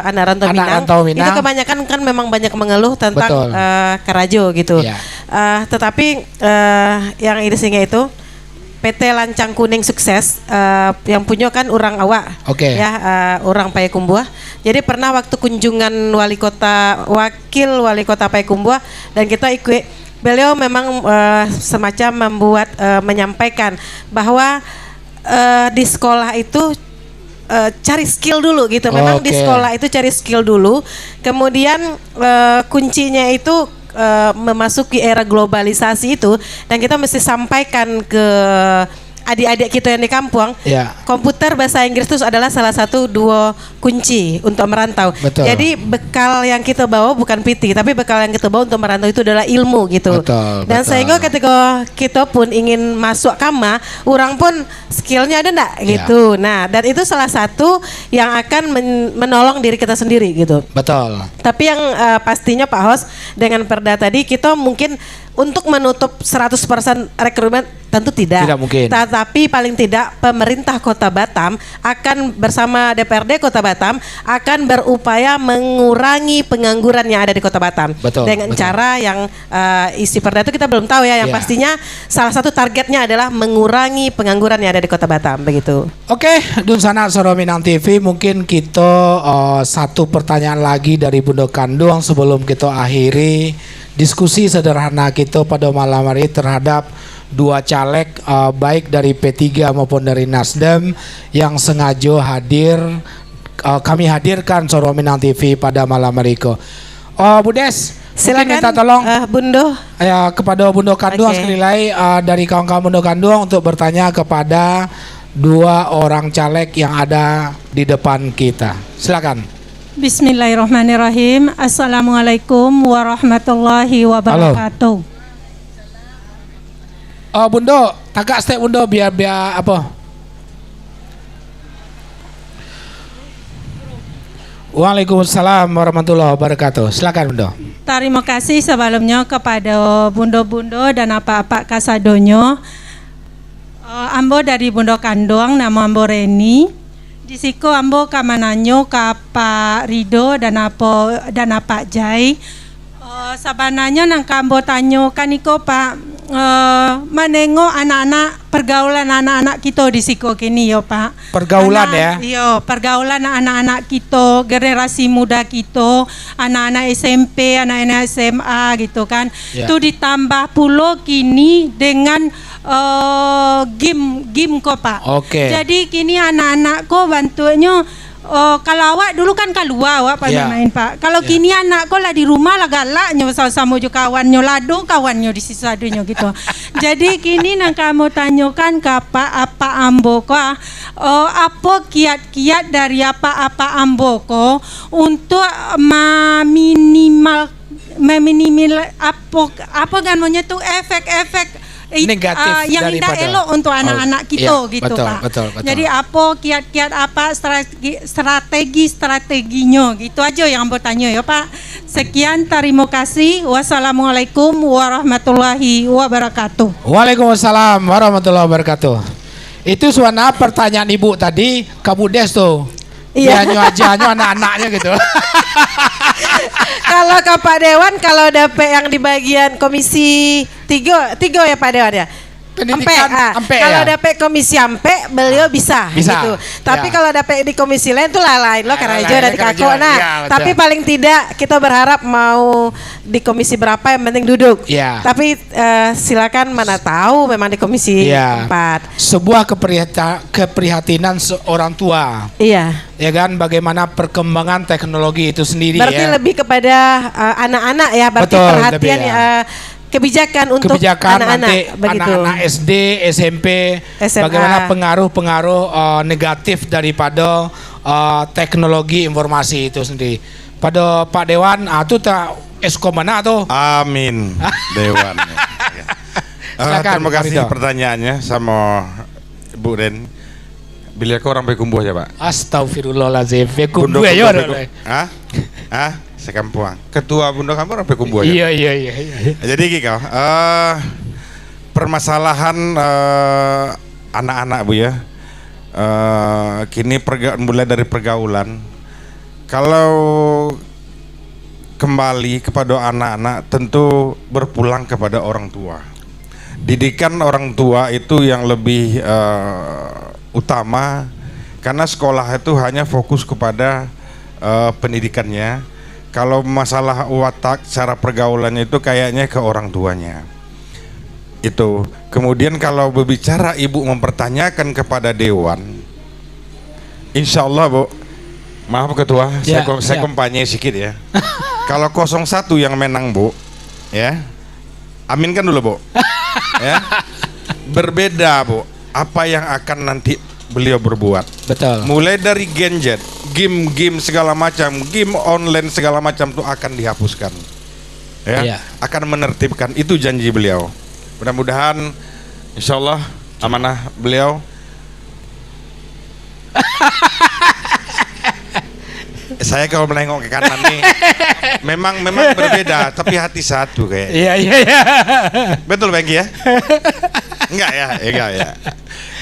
anak rantau Minang. Itu kebanyakan kan memang banyak mengeluh tentang karajo gitu. Tetapi yang ini singa itu PT Lancang Kuning Sukses yang punya kan orang awak, orang Payakumbuh. Jadi pernah waktu kunjungan wakil wali kota Payakumbuh dan kita ikut, beliau memang semacam membuat menyampaikan bahwa di sekolah itu cari skill dulu gitu. Memang di sekolah itu cari skill dulu. Kemudian kuncinya itu memasuki era globalisasi itu, dan kita mesti sampaikan ke adik-adik kita yang di kampung, komputer bahasa Inggris itu adalah salah satu dua kunci untuk merantau. Betul. Jadi bekal yang kita bawa bukan PT, tapi bekal yang kita bawa untuk merantau itu adalah ilmu gitu. Dan sehingga ketika kita pun ingin masuk kama, orang pun skillnya ada enggak gitu. Nah, dan itu salah satu yang akan menolong diri kita sendiri gitu. Betul. Tapi yang pastinya Pak Host, dengan perda tadi kita mungkin untuk menutup 100% rekrutmen tentu tidak. Tidak mungkin. Tetapi paling tidak pemerintah Kota Batam akan bersama DPRD Kota Batam akan berupaya mengurangi pengangguran yang ada di Kota Batam. Dengan cara yang isi perda itu kita belum tahu ya. Yang pastinya salah satu targetnya adalah mengurangi pengangguran yang ada di Kota Batam begitu. Oke, Dunsana Soro Minang TV, mungkin kita satu pertanyaan lagi dari Bunda Kandung sebelum kita akhiri diskusi sederhana kita pada malam hari terhadap dua caleg baik dari P3 maupun dari Nasdem yang sengaja hadir, kami hadirkan Soro Minang TV pada malam hari itu. Budes, silakan minta tolong Bundo kepada Bunda Kandung sekali lagi dari kawan-kawan Bunda Kandung untuk bertanya kepada dua orang caleg yang ada di depan kita. Silakan. Bismillahirrahmanirrahim. Assalamualaikum warahmatullahi wabarakatuh. Bundo, tagak step Bundo biar apa? Waalaikumsalam warahmatullahi wabarakatuh. Silakan Bundo. Terima kasih sebelumnya kepada Bundo-bundo dan apa-apa kasadonyo. Ambo dari Bundo Kandung, nama ambo Reni. Di siku ambo kamananyo ka Pak Rido dan apa Jai. Sabananya nang kambo tanyo kaniko Pak manengo anak-anak pergaulan anak-anak kita di siku kini yo Pak. Pergaulan ya. Iya, pergaulan anak-anak kita, generasi muda kita, anak-anak SMP, anak-anak SMA gitu kan. Itu ditambah pulo kini dengan game kok Pak. Jadi kini anak-anak kok bantunya kalau awak dulu kan keluar awak main Pak. Kalau kini anak kok lah di rumah lah galaknya sama juga kawannya lado kawannya di sisa dunia gitu. Jadi kini nang kamu tanyakan ke apa ambo kok apa kiat-kiat dari apa ambo kok untuk meminimal apa namanya tuh efek-efek negatif yang tidak elok untuk anak-anak kita gitu Pak. Betul. Jadi apa kiat-kiat apa strateginya gitu aja yang bertanya ya Pak. Sekian, terima kasih. Wassalamualaikum warahmatullahi wabarakatuh. Waalaikumsalam warahmatullahi wabarakatuh. Itu suara pertanyaan Ibu tadi, Kabudes tuh. Iya, aja anak-anaknya gitu. Kalau ke Pak Dewan, kalau dapet yang di bagian komisi 3 ya Pak Dewan ya? Kalau dapet komisi ampe beliau bisa gitu. Tapi kalau dapet di komisi lain tuh lain lo karena aja dari kakak. Tapi paling tidak kita berharap mau di komisi berapa yang penting duduk. Tapi silakan, mana tahu memang di komisi 4. Sebuah keprihatinan seorang tua. Iya. Ya kan, bagaimana perkembangan teknologi itu sendiri. Berarti lebih kepada anak-anak ya, berarti perhatian kebijakan untuk anak-anak, anak-anak SD, SMP, SMA. Bagaimana pengaruh-pengaruh negatif daripada teknologi informasi itu sendiri. Pada Pak Dewan, itu tak esko mana tuh? Amin, Dewan. Terima kasih pertanyaannya sama Bu Ren. Bila kau orang Bekumbuh ya Pak? Astagfirullahaladzim, Bekumbuh ya? Sekampuang. Ketua Bundo kamu orang Bekumbuh ya? Iya. Jadi kau permasalahan anak-anak Bu ya. Kini mulai dari pergaulan. Kalau kembali kepada anak-anak tentu berpulang kepada orang tua. Didikan orang tua itu yang lebih utama, karena sekolah itu hanya fokus kepada pendidikannya. Kalau masalah watak, cara pergaulannya itu kayaknya ke orang tuanya. Itu. Kemudian kalau berbicara ibu mempertanyakan kepada Dewan, insya Allah Bu, maaf Ketua, saya kampanye sedikit ya. Kalau 01 yang menang Bu, ya, aminkan dulu Bu. Ya, berbeda Bu, apa yang akan nanti beliau berbuat. Betul. Mulai dari gadget, game segala macam, game online segala macam itu akan dihapuskan. Ya, akan menertibkan, itu janji beliau. Mudah-mudahan insya Allah amanah beliau. Saya kalau menengok ke kanan nih, memang berbeda, tapi hati satu kayak. Iya. Betul Bengki ya? Enggak ya.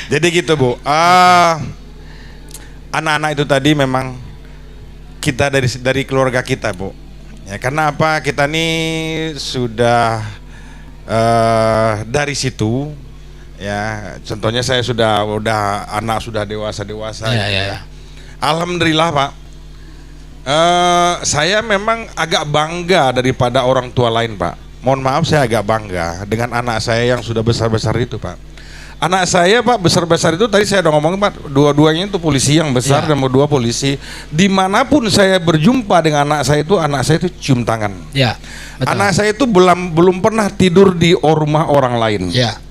Jadi gitu Bu. Anak-anak itu tadi memang kita dari keluarga kita Bu. Ya, karena apa? Kita nih sudah dari situ. Ya, contohnya saya udah anak sudah dewasa. Ya. Alhamdulillah Pak. Saya memang agak bangga daripada orang tua lain Pak. Mohon maaf, saya agak bangga dengan anak saya yang sudah besar-besar itu Pak. Anak saya Pak besar-besar itu tadi saya udah ngomong Pak, dua-duanya itu polisi yang besar dan dua polisi. Dimanapun saya berjumpa dengan anak saya itu cium tangan. Ya. Betul. Anak saya itu belum pernah tidur di rumah orang lain. Ya.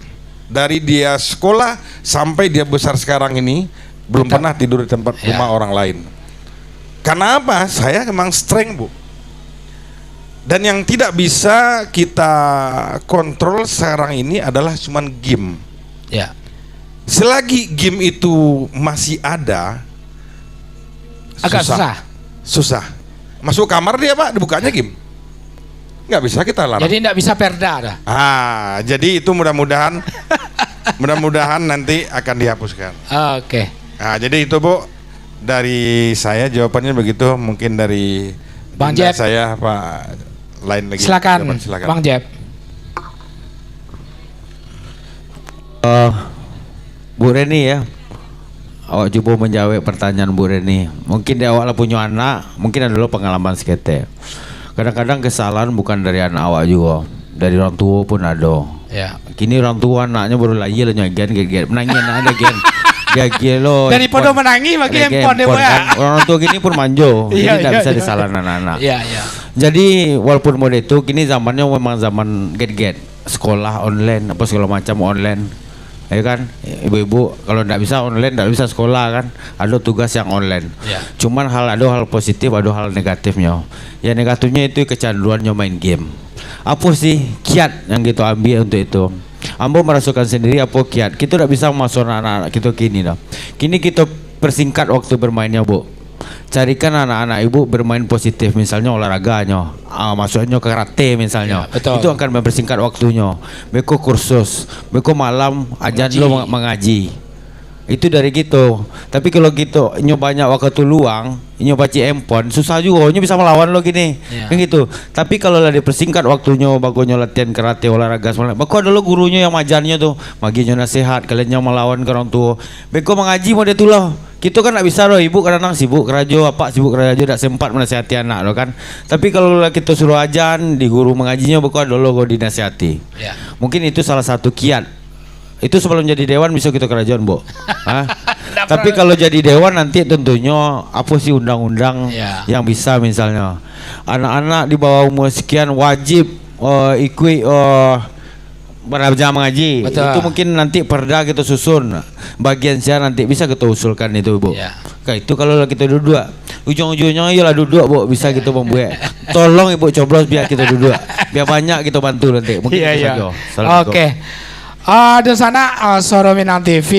Dari dia sekolah sampai dia besar sekarang ini belum pernah tidur di tempat rumah orang lain. Karena apa? Saya memang strength Bu. Dan yang tidak bisa kita kontrol sekarang ini adalah cuman game. Ya. Selagi game itu masih ada, agak susah. Masuk kamar dia Pak, dibukanya game. Nggak bisa kita larang. Jadi nggak bisa perda dah. Jadi itu mudah-mudahan nanti akan dihapuskan. Oke. Nah, jadi itu Bu, dari saya jawabannya begitu. Mungkin dari Bang Jeb saya Pak lain lagi. Silakan. Bang Jeb. Bu Reni ya, awak coba menjawab pertanyaan Bu Reni. Mungkin di awak lah punya anak, mungkin ada dulu pengalaman sekete. Kadang-kadang kesalahan bukan dari anak awak juga, dari orang tua pun ada. Ya. Kini orang tua anaknya baru lagi lah nyagen, menangin ada gen. Gak lo. Daripada menangi bagi handphone deh kan. Orang tua gini pun manjo, jadi tidak bisa disalahin anak-anak. Iya. Jadi walaupun mode itu, kini zamannya memang zaman get sekolah online, apa segala macam online. Ya kan, ibu-ibu kalau tidak bisa online, tidak bisa sekolah kan, ada tugas yang online. Cuman ada hal positif, ada hal negatifnya. Yang negatifnya itu kecanduannya main game. Apa sih kiat yang kita ambil untuk itu? Ambo merasakan sendiri apa kiat. Kita tidak bisa masuk anak-anak kita kini dah. Kini kita persingkat waktu bermainnya Bu. Carikan anak-anak ibu bermain positif, misalnya olahraganya, maksudnya karate misalnya. Itu akan mempersingkat waktunya. Beko kursus, beko malam ajan lo mengaji. Itu dari gitu. Tapi kalau gitu nyobanya waktu luang, nyoba handphone susah juga. Nyo bisa melawan lo gini. Kan gitu. Tapi kalau lah dipersingkat waktunya bagonya latihan karate olahraga semuanya. Baku ada lo gurunya yang majarnya tuh. Maginya nasihat kalian yang melawan ke orang tua. Beko mengaji mau dia tuh loh. Kita kan tak bisa loh, ibu kadang-kadang sibuk kerajo, apa sibuk kerajo tak sempat menasihati anak lo kan. Tapi kalau kita suruh ajan di guru mengajinya baku ada lo dinasihati. Mungkin itu salah satu kiat. Itu sebelum jadi dewan bisa kita kerajaan, Bu. Tapi kalau jadi dewan nanti tentunya apa sih undang-undang yang bisa misalnya anak-anak di bawah umur sekian wajib ikut belajar mengaji. Betul. Itu mungkin nanti perda kita susun bagian saya nanti bisa kita usulkan itu, Bu. Kayak itu kalau kita duduk ujung-ujungnya iyalah duduk, Bu, bisa gitu membuat. Tolong Ibu coblos biar kita duduk. Biar banyak kita bantu nanti. Mungkin itu saja. Oke. Di sana Suara Minang TV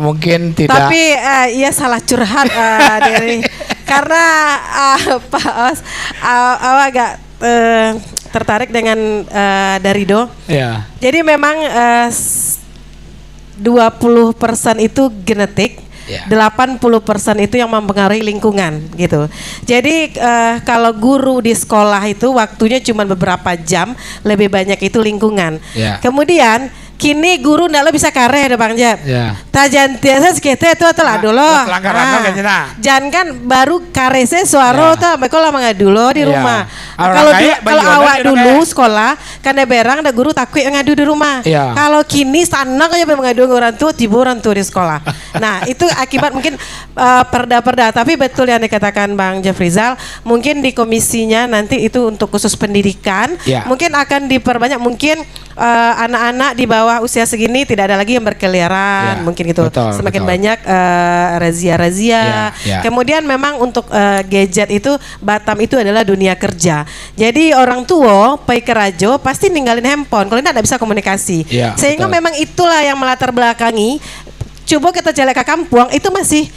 mungkin tidak. Tapi ia salah curhat dari karena Pak Os agak tertarik dengan Darido. Jadi memang 20% itu genetik. 80% itu yang mempengaruhi lingkungan gitu. Jadi kalau guru di sekolah itu waktunya cuma beberapa jam, lebih banyak itu lingkungan. Kemudian kini guru ndak lo bisa kare ada Bang Jeb. Tajan tiasa sekete itu telah dulu. Jangan kan baru kare se suara tuh mereka lama nggak dulu di rumah. Kalau awak dulu sekolah kan ada berang ada guru takut ngadu di rumah. Kalau kini sana aja mengadu orang tua tiba orang tua di sekolah. Nah itu akibat mungkin perda-perda. Tapi betul yang dikatakan Bang Jefrizal, mungkin di komisinya nanti itu untuk khusus pendidikan, mungkin akan diperbanyak mungkin anak-anak di bawah usia segini tidak ada lagi yang berkeliaran, mungkin gitu. Semakin banyak razia-razia. Kemudian memang untuk gadget itu Batam itu adalah dunia kerja. Jadi orang tua pai kerajo pasti ninggalin handphone kalau tidak bisa komunikasi. Sehingga memang itulah yang melatar belakangi. Coba kita jalan ke kampung itu masih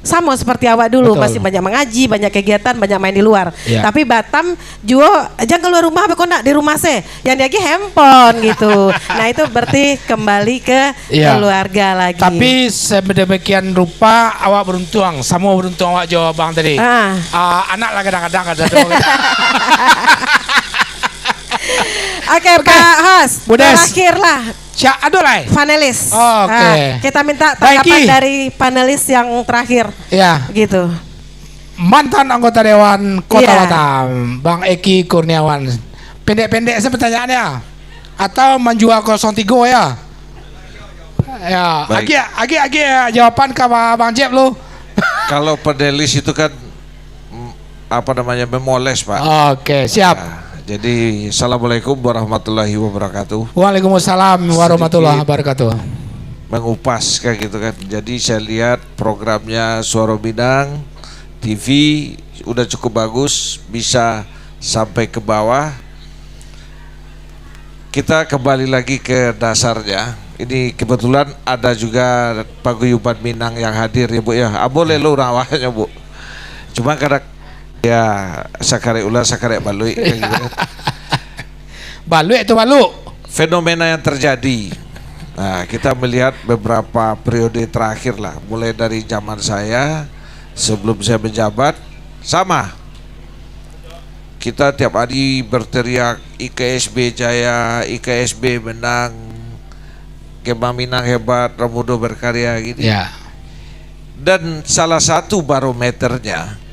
sama seperti awak dulu, masih banyak mengaji, banyak kegiatan, banyak main di luar. Tapi Batam juga jangan keluar rumah, kok nak di rumah yang lagi handphone gitu. Nah itu berarti kembali ke keluarga lagi. Tapi sedemikian rupa awak beruntung, sama beruntung awak jawab Bang tadi. Anak lah kadang-kadang ada. Oke Pak Hos, terakhir lah. Adolai panelis. Kita minta tanggapan dari panelis yang terakhir. Gitu. Mantan anggota Dewan Kota Batam, Bang Eki Kurniawan. Pendek-pendek saya pertanyaannya. Atau Manjua 03 ya? Agi jawaban ke Bang Jeb lu. Kalau panelis itu kan memoles, Pak. Oke, siap. Jadi assalamualaikum warahmatullahi wabarakatuh. Waalaikumsalam warahmatullahi wabarakatuh. Mengupas kayak gitu kan. Jadi saya lihat programnya Suara Minang TV udah cukup bagus, bisa sampai ke bawah. Kita kembali lagi ke dasarnya. Ini kebetulan ada juga paguyuban Minang yang hadir ya Bu ya. Boleh lo rawahnya Bu. Cuma kadang sakare ular sakare balui gitu kan. Balui itu balu fenomena yang terjadi. Nah kita melihat beberapa periode terakhir lah, mulai dari zaman saya sebelum saya menjabat sama kita tiap hari berteriak IKSB jaya, IKSB menang, Kemang Minang hebat, Ramudo berkarya gitu. Dan salah satu barometernya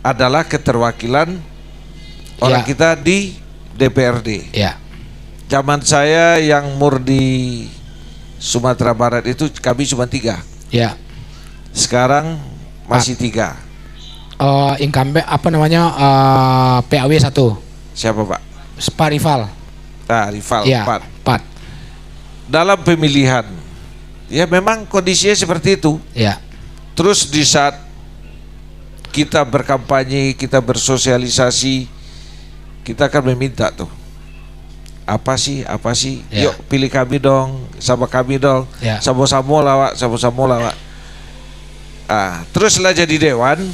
adalah keterwakilan orang kita di DPRD. Zaman saya yang murni Sumatera Barat itu kami cuma 3. Sekarang masih 3. Incumbent apa namanya PAW 1. Siapa Pak? Pak Rival. Rival 4. Dalam pemilihan ya memang kondisinya seperti itu. Terus di saat kita berkampanye, kita bersosialisasi, kita akan meminta tuh apa sih yuk pilih kami dong, sama kami dong, samo-samo lawak. Teruslah jadi dewan,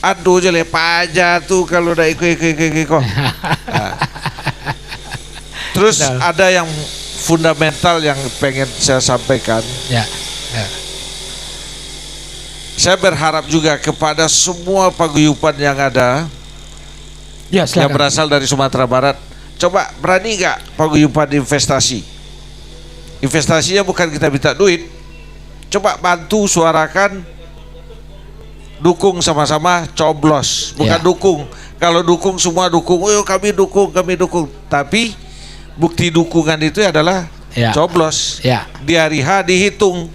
aduh jelek aja tuh kalau udah ikut. Terus ada yang fundamental yang pengen saya sampaikan. Ya. Saya berharap juga kepada semua paguyuban yang ada, yang berasal dari Sumatera Barat, coba berani nggak paguyuban investasi? Investasinya bukan kita minta duit, coba bantu suarakan, dukung sama-sama, coblos, bukan dukung. Kalau dukung semua dukung, oh kami dukung, tapi bukti dukungan itu adalah coblos. Di hari H dihitung.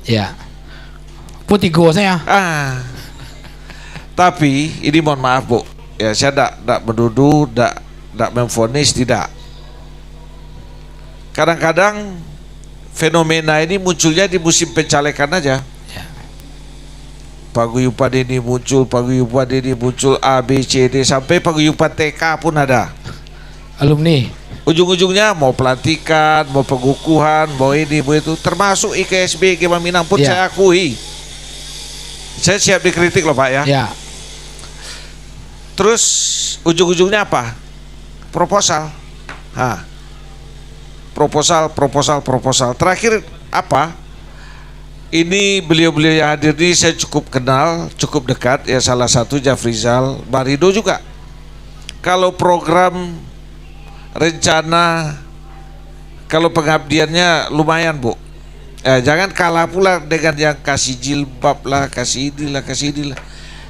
Putih go saya. Tapi ini mohon maaf Bu, ya saya tidak menuduh, tidak memvonis, tidak. Kadang-kadang fenomena ini munculnya di musim pencalekan aja. Paguyuban ini muncul, A, B, C, D, sampai paguyuban TK pun ada. Alumni. Ujung-ujungnya mau pelantikan, mau pengukuhan, mau ini, mau itu, termasuk IKSB Kema Minang pun saya akui. Saya siap dikritik loh Pak ya. Terus ujung-ujungnya apa? Proposal. Proposal. Terakhir apa? Ini beliau-beliau yang hadir ini saya cukup kenal, cukup dekat. Ya salah satu Jafrizal, Barido juga. Kalau program rencana, kalau pengabdiannya lumayan Bu. Jangan kalah pula dengan yang kasih jilbab lah, kasih inilah.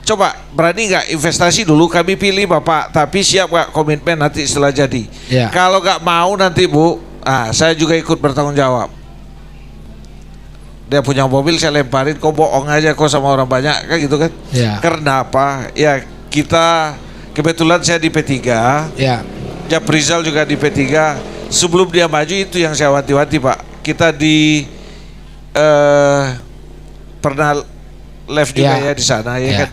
Coba berani nggak investasi dulu, kami pilih Bapak, tapi siap nggak komitmen nanti setelah jadi. Kalau nggak mau nanti Bu, saya juga ikut bertanggung jawab. Dia punya mobil saya lemparin, kok bohong aja kok sama orang banyak kan gitu kan. Karena apa? Ya kita kebetulan saya di P3. Jafrizal juga di P3. Sebelum dia maju itu yang saya wanti-wanti Pak. Kita pernah live juga ya di sana ya kan,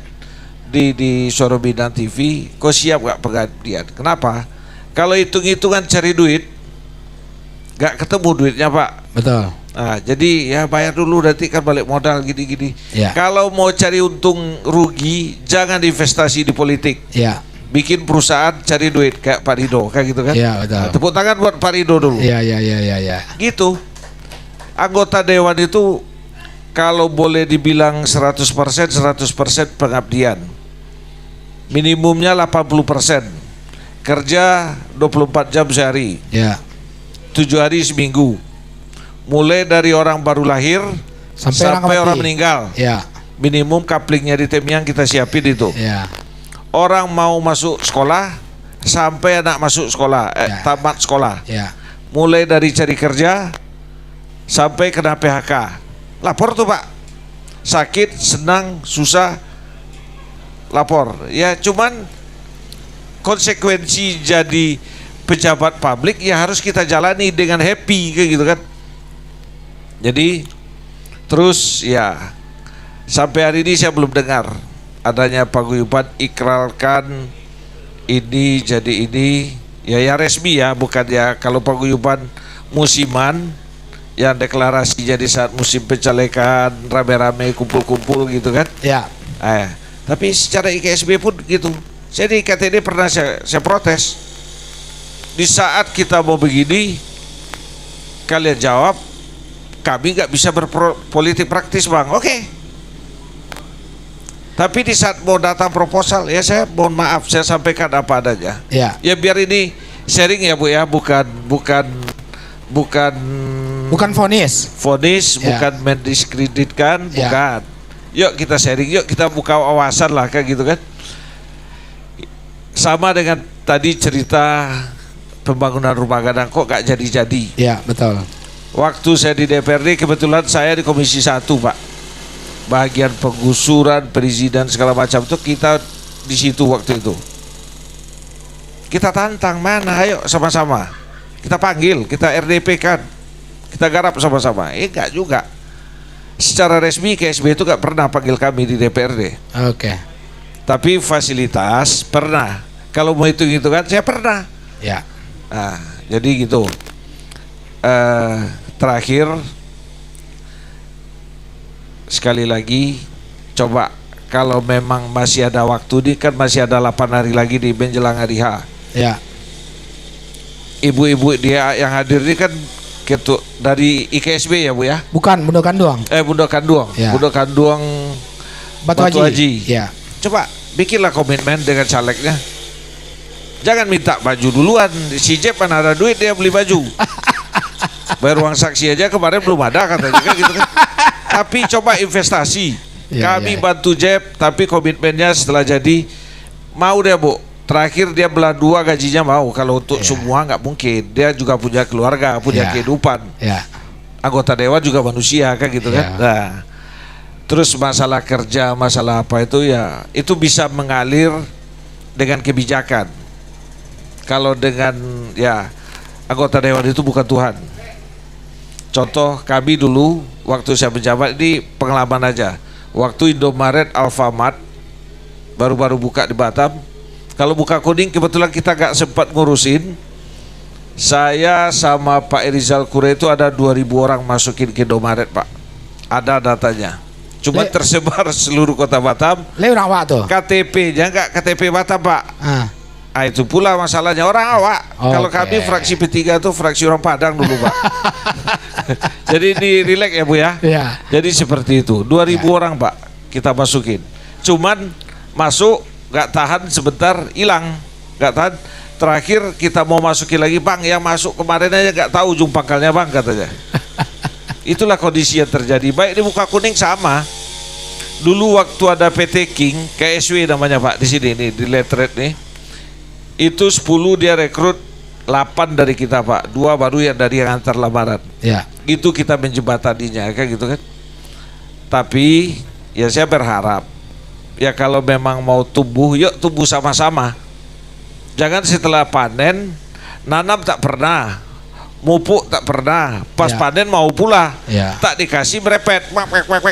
di Suara Bintang TV. Kok siap gak pengabdian? Kenapa? Kalau hitung-hitungan cari duit gak ketemu duitnya Pak. Betul. Jadi ya bayar dulu, nanti kan balik modal gini-gini. Kalau mau cari untung rugi, jangan investasi di politik. Bikin perusahaan, cari duit kayak Pak Rido kayak gitu kan. Betul. Tepuk tangan buat Pak Rido dulu. Gitu. Anggota dewan itu kalau boleh dibilang 100% pengabdian. Minimumnya 80%. Kerja 24 jam sehari. 7 hari seminggu. Mulai dari orang baru lahir sampai orang meninggal. Minimum kaplingnya di Temiang kita siapin itu. Orang mau masuk sekolah sampai anak masuk sekolah, tamat sekolah. Mulai dari cari kerja sampai kena PHK, lapor tuh Pak. Sakit, senang, susah, lapor. Ya cuman konsekuensi jadi pejabat publik ya harus kita jalani dengan happy kayak gitu kan. Jadi terus ya sampai hari ini saya belum dengar adanya paguyuban ikrarkan ini jadi ini ya resmi ya, bukan ya kalau paguyuban musiman yang deklarasi jadi saat musim pencalekan rame-rame kumpul-kumpul gitu kan. Tapi secara IKSB pun gitu. Saya di IKTD pernah saya protes. Di saat kita mau begini, kalian jawab kami nggak bisa berpolitik praktis Bang. Oke. Tapi di saat mau datang proposal ya saya mohon maaf, saya sampaikan apa adanya. Ya biar ini sharing ya Bu ya, bukan vonis, bukan mendiskreditkan, bukan. Yuk kita sharing, yuk kita buka wawasan lah kayak gitu kan. Sama dengan tadi cerita pembangunan rumah gadang kok gak jadi-jadi. Betul. Waktu saya di DPRD kebetulan saya di Komisi 1 Pak. Bagian penggusuran, perizinan segala macam itu kita di situ waktu itu. Kita tantang mana, ayo sama-sama. Kita panggil, kita RDP kan. Kita garap sama-sama. Enggak juga. Secara resmi KSB itu gak pernah panggil kami di DPRD. Tapi fasilitas pernah. Kalau mau hitung-hitung kan saya pernah. Jadi gitu. Terakhir sekali lagi, coba kalau memang masih ada waktu, ini kan masih ada 8 hari lagi di menjelang hari H. Ibu-ibu dia yang hadir ini kan ketua dari IKSB ya Bu ya? Bukan, Bundo Kanduang. Bundo Kanduang. Ya. Bundo Kanduang Batu Haji. Ya. Coba bikinlah komitmen dengan calegnya. Jangan minta baju duluan. Si Jeb kan ada duit dia beli baju. Bayar uang saksi aja kemarin belum ada katanya kan gitu kan. Tapi coba investasi. Kami bantu Jeb, tapi komitmennya setelah jadi mau deh Bu. Terakhir dia belah 2 gajinya mau. Kalau untuk semua nggak mungkin. Dia juga punya keluarga, punya kehidupan. Anggota dewan juga manusia kan gitu kan. Nah, terus masalah kerja, masalah apa itu ya itu bisa mengalir dengan kebijakan. Kalau dengan ya anggota dewan itu bukan Tuhan. Contoh kami dulu waktu saya menjabat ini pengalaman aja. Waktu Indomaret Alfamart baru-baru buka di Batam. Kalau buka kuning kebetulan kita gak sempat ngurusin. Saya sama Pak Erizal Kure itu ada 2.000 orang masukin ke Indomaret Pak. Ada datanya. Cuma tersebar seluruh kota Batam. KTP-nya enggak KTP Batam Pak. Nah, itu pula masalahnya orang awak. Kalau kami fraksi P3 itu fraksi orang Padang dulu Pak. Jadi ini relax ya Bu ya. Jadi seperti itu. 2.000 orang Pak kita masukin. Cuman masuk nggak tahan sebentar hilang, nggak tahan. Terakhir kita mau masukin lagi Bang, yang masuk kemarin aja nggak tahu ujung pangkalnya Bang katanya. Itulah kondisi yang terjadi. Baik di Muka Kuning sama. Dulu waktu ada PT King KSW namanya Pak di sini nih di Letret nih. Itu 10 dia rekrut 8 dari kita Pak, 2 baru yang dari yang antar lamaran. Itu kita menjembataninya kayak gitu kan. Tapi ya saya berharap ya kalau memang mau tumbuh, yuk tumbuh sama-sama. Jangan setelah panen nanam tak pernah, mupuk tak pernah, pas panen mau pula, tak dikasih merepet,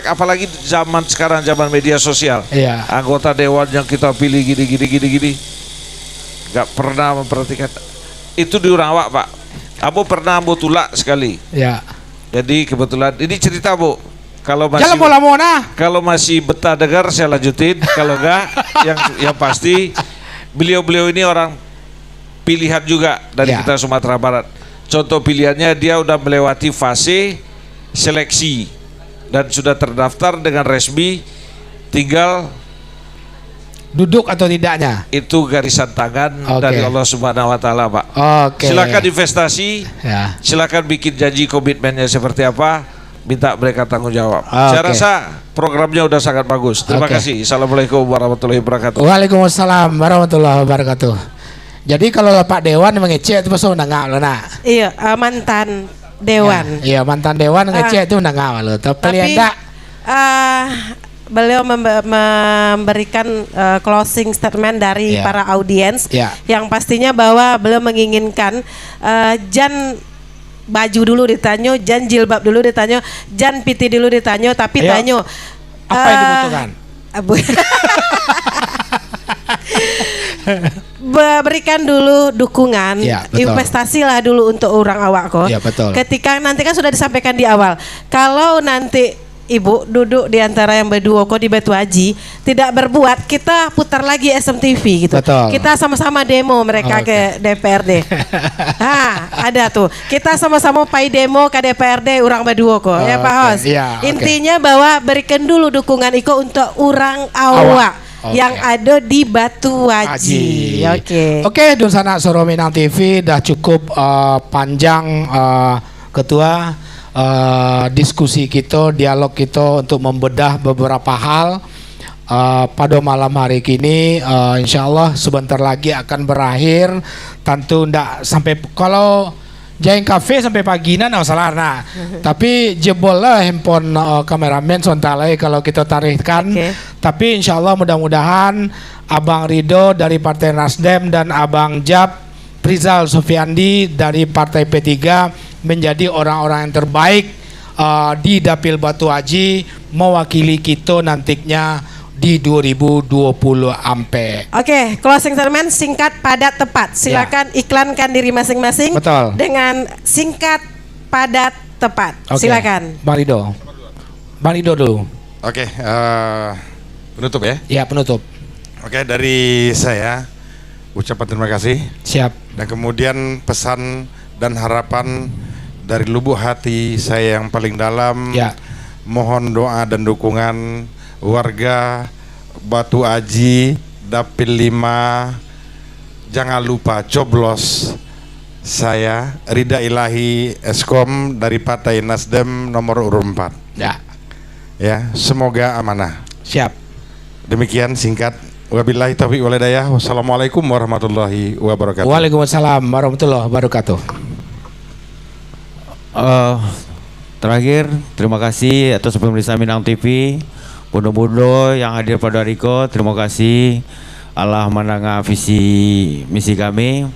apalagi zaman sekarang zaman media sosial. Anggota dewan yang kita pilih gini, nggak pernah memperhatikan. Itu di Urawak Pak. Ambo pernah ambo tulak sekali. Jadi kebetulan ini cerita Bu. Kalau masih betah dengar saya lanjutin. Kalau enggak, yang pasti beliau ini orang pilihan juga dari kita Sumatera Barat. Contoh pilihannya dia udah melewati fase seleksi dan sudah terdaftar dengan resmi, tinggal duduk atau tidaknya. Itu garisan tangan dari Allah Subhanahu Wa Taala Pak. Silakan investasi, silakan bikin janji komitmennya seperti apa. Minta mereka tanggung jawab. Saya rasa programnya udah sangat bagus. Terima kasih. Assalamualaikum warahmatullahi wabarakatuh. Waalaikumsalam warahmatullahi wabarakatuh. Jadi kalau Pak Dewan mengecek itu pasal nggak loh nak. Iya, mantan Dewan. Iya, mantan Dewan ngecek itu nggak loh. Tapi beliau memberikan closing statement dari para audiens yang pastinya bahwa beliau menginginkan Jan baju dulu ditanya, Jan jilbab dulu ditanya, Jan piti dulu ditanya, tapi tanya apa yang dibutuhkan? Berikan dulu dukungan, investasilah dulu untuk orang awak kok. Ketika nanti kan sudah disampaikan di awal, kalau nanti Ibu duduk di antara yang berdua kok di Batu Haji tidak berbuat, kita putar lagi SMTV gitu. Kita sama-sama demo mereka ke DPRD. Ada tuh. Kita sama-sama pai demo ke DPRD orang berdua kok. Ya Pak Hos. Intinya bahwa berikan dulu dukungan Iko untuk orang awak. Yang ada di Batu Haji. Oke, Dunsana Soro Minang TV dah cukup panjang Ketua. Diskusi kita, dialog kita untuk membedah beberapa hal pada malam hari ini. Insya Allah sebentar lagi akan berakhir. Tentu ndak sampai kalau Jaing Cafe sampai pagi nah salah nah. Tapi jebol lah handphone kameramen sontalai kalau kita tarikkan. Tapi insya Allah mudah-mudahan Abang Rido dari Partai Nasdem dan Abang Jab Rizal Sofiandi dari Partai P3 menjadi orang-orang yang terbaik di Dapil Batu Haji mewakili kita nantinya di 2020 ampe. Closing statement singkat, padat, tepat. Silakan iklankan diri masing-masing dengan singkat, padat, tepat. Silakan. Bang Rido dulu. Penutup ya? Ya, penutup. Dari saya ucapan terima kasih. Siap. Dan kemudian pesan dan harapan dari lubuk hati saya yang paling dalam, mohon doa dan dukungan warga Batu Aji Dapil 5. Jangan lupa coblos saya Rida Ilahi Eskom dari Partai Nasdem nomor urut 4. Ya, semoga amanah. Siap. Demikian singkat. Wabillahi taufiq wal hidayah. Wassalamualaikum warahmatullahi wabarakatuh. Waalaikumsalam warahmatullahi wabarakatuh. Terakhir, terima kasih atas pemirsa Minang TV, bundo-bundo yang hadir pada hari ini. Terima kasih. Allah mendengar visi misi kami.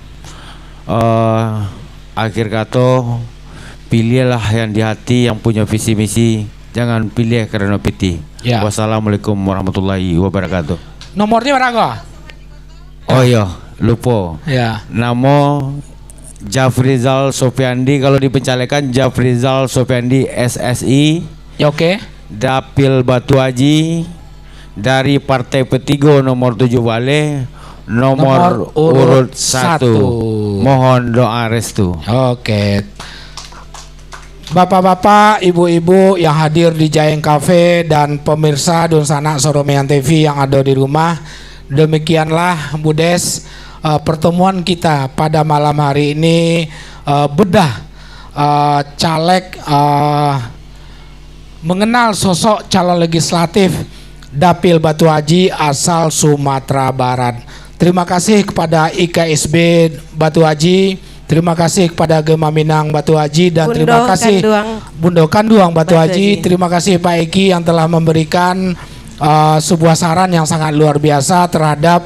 Akhir kata, pilihlah yang di hati, yang punya visi misi. Jangan pilih karena piti. Wassalamualaikum warahmatullahi wabarakatuh. Nomornya berapa? Oh iya, lupa. Nama Jafrizal Sofiandi, kalau dipencalekan Jafrizal Sofiandi SSI. Oke. Dapil Batu Aji dari Partai Petigo nomor 7 Bale, nomor urut 1. Mohon doa restu. Oke. Bapak-bapak, ibu-ibu yang hadir di Jaeng Cafe dan pemirsa Dunsana Soromean TV yang ada di rumah, demikianlah Budes pertemuan kita pada malam hari ini, bedah caleg, mengenal sosok calon legislatif Dapil Batu Aji asal Sumatera Barat. Terima kasih kepada IKSB Batu Aji, terima kasih kepada Gema Minang Batu Aji, dan terima kasih Bundo Kanduang Batu Aji. Terima kasih Pak Eki yang telah memberikan sebuah saran yang sangat luar biasa terhadap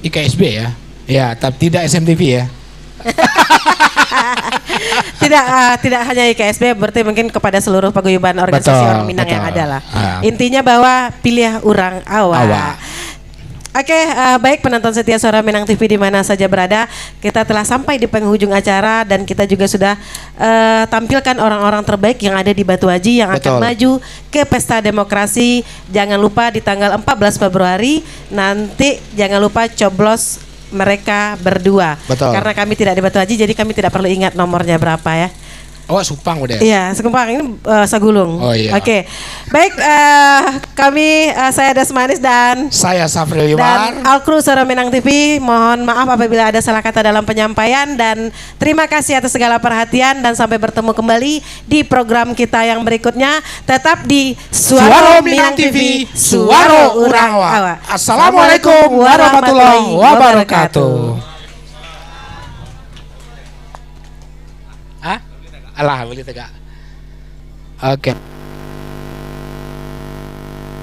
IKSB ya. Ya, tapi tidak SMTV ya. Tidak hanya IKSB, berarti mungkin kepada seluruh paguyuban organisasi orang Minang yang ada lah. Intinya bahwa pilih orang awak. Oke, baik penonton setia Suara Minang TV di mana saja berada, kita telah sampai di penghujung acara dan kita juga sudah tampilkan orang-orang terbaik yang ada di Batu Aji yang akan maju ke Pesta Demokrasi. Jangan lupa di tanggal 14 Februari nanti jangan lupa coblos mereka berdua. Karena kami tidak di Batu Aji, jadi kami tidak perlu ingat nomornya berapa ya. Oh, Supang udah. Iya, Supang ini Sagulung. Oh iya. Oke. Baik, kami saya Dasmanis dan saya Safril Yumar dan Alkru Suara Minang TV. Mohon maaf apabila ada salah kata dalam penyampaian, dan terima kasih atas segala perhatian dan sampai bertemu kembali di program kita yang berikutnya. Tetap di Suara Minang TV, Suara Urang Awak. Assalamualaikum warahmatullahi wabarakatuh. Alah, boleh tegak. Oke.